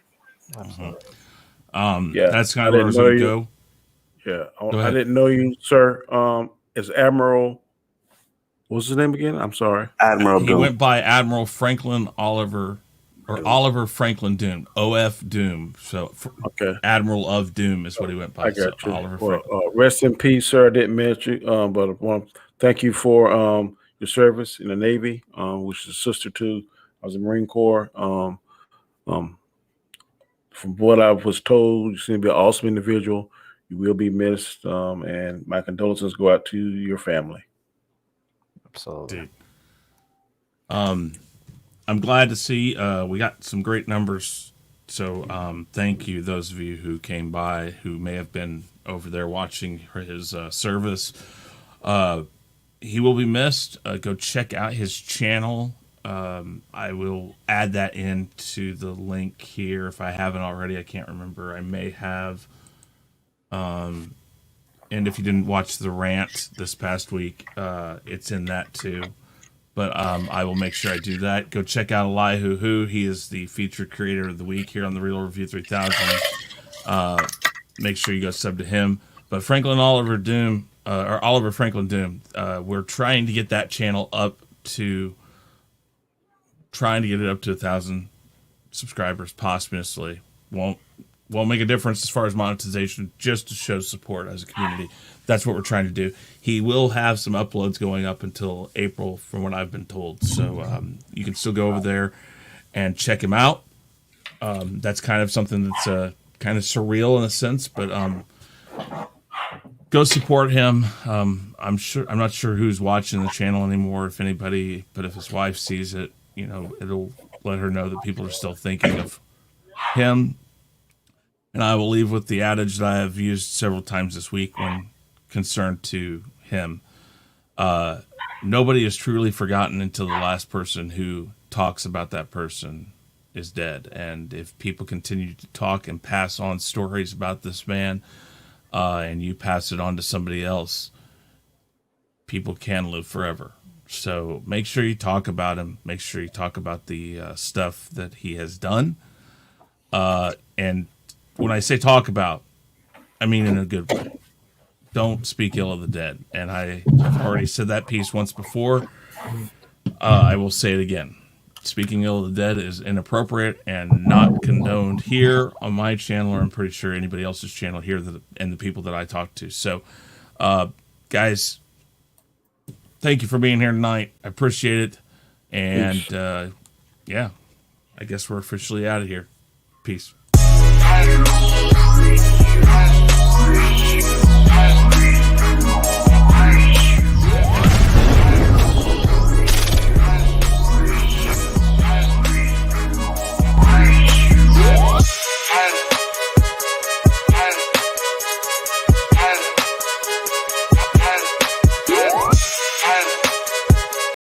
Absolutely. That's kind of where I was going to go. Yeah, Go I ahead. didn't know you, sir. Is Admiral? What's his name again? I'm sorry. Admiral He Doom. went by Admiral Franklin Oliver, or Oliver Franklin Doom, OF Doom. So Okay. Admiral of Doom is what he went by. I got so you. Oliver Well, Franklin. rest in peace, sir. I didn't mention you, but I want to thank you for your service in the Navy, which is a sister to. I was in the Marine Corps. From what I was told, you seem to be an awesome individual. You will be missed, and my condolences go out to your family. Absolutely. Dude. I'm glad to see we got some great numbers. So thank you, those of you who came by, who may have been over there watching his service. He will be missed. Go check out his channel. I will add that into the link here if I haven't already. I can't remember. I may have. And if you didn't watch the rant this past week, it's in that too. But I will make sure I do that. Go check out Elihu Who. He is the featured creator of the week here on the Real Review 3000. Make sure you go sub to him. But Oliver Franklin Doom, we're trying to get that channel up to 1,000 subscribers posthumously. Won't make a difference as far as monetization, just to show support as a community. That's what we're trying to do. He will have some uploads going up until April, from what I've been told. So you can still go over there and check him out. That's kind of something that's kind of surreal in a sense, but go support him. I'm not sure who's watching the channel anymore, if anybody, but if his wife sees it, it'll let her know that people are still thinking of him. And I will leave with the adage that I have used several times this week when concerned to him. Nobody is truly forgotten until the last person who talks about that person is dead. And if people continue to talk and pass on stories about this man, and you pass it on to somebody else, people can live forever. So make sure you talk about him. Make sure you talk about the stuff that he has done. And when I say talk about, I mean in a good way. Don't speak ill of the dead. And I've already said that piece once before. I will say it again. Speaking ill of the dead is inappropriate and not condoned here on my channel, or I'm pretty sure anybody else's channel here, and the people that I talk to. So, guys, thank you for being here tonight. I appreciate it. And, yeah, I guess we're officially out of here. Peace.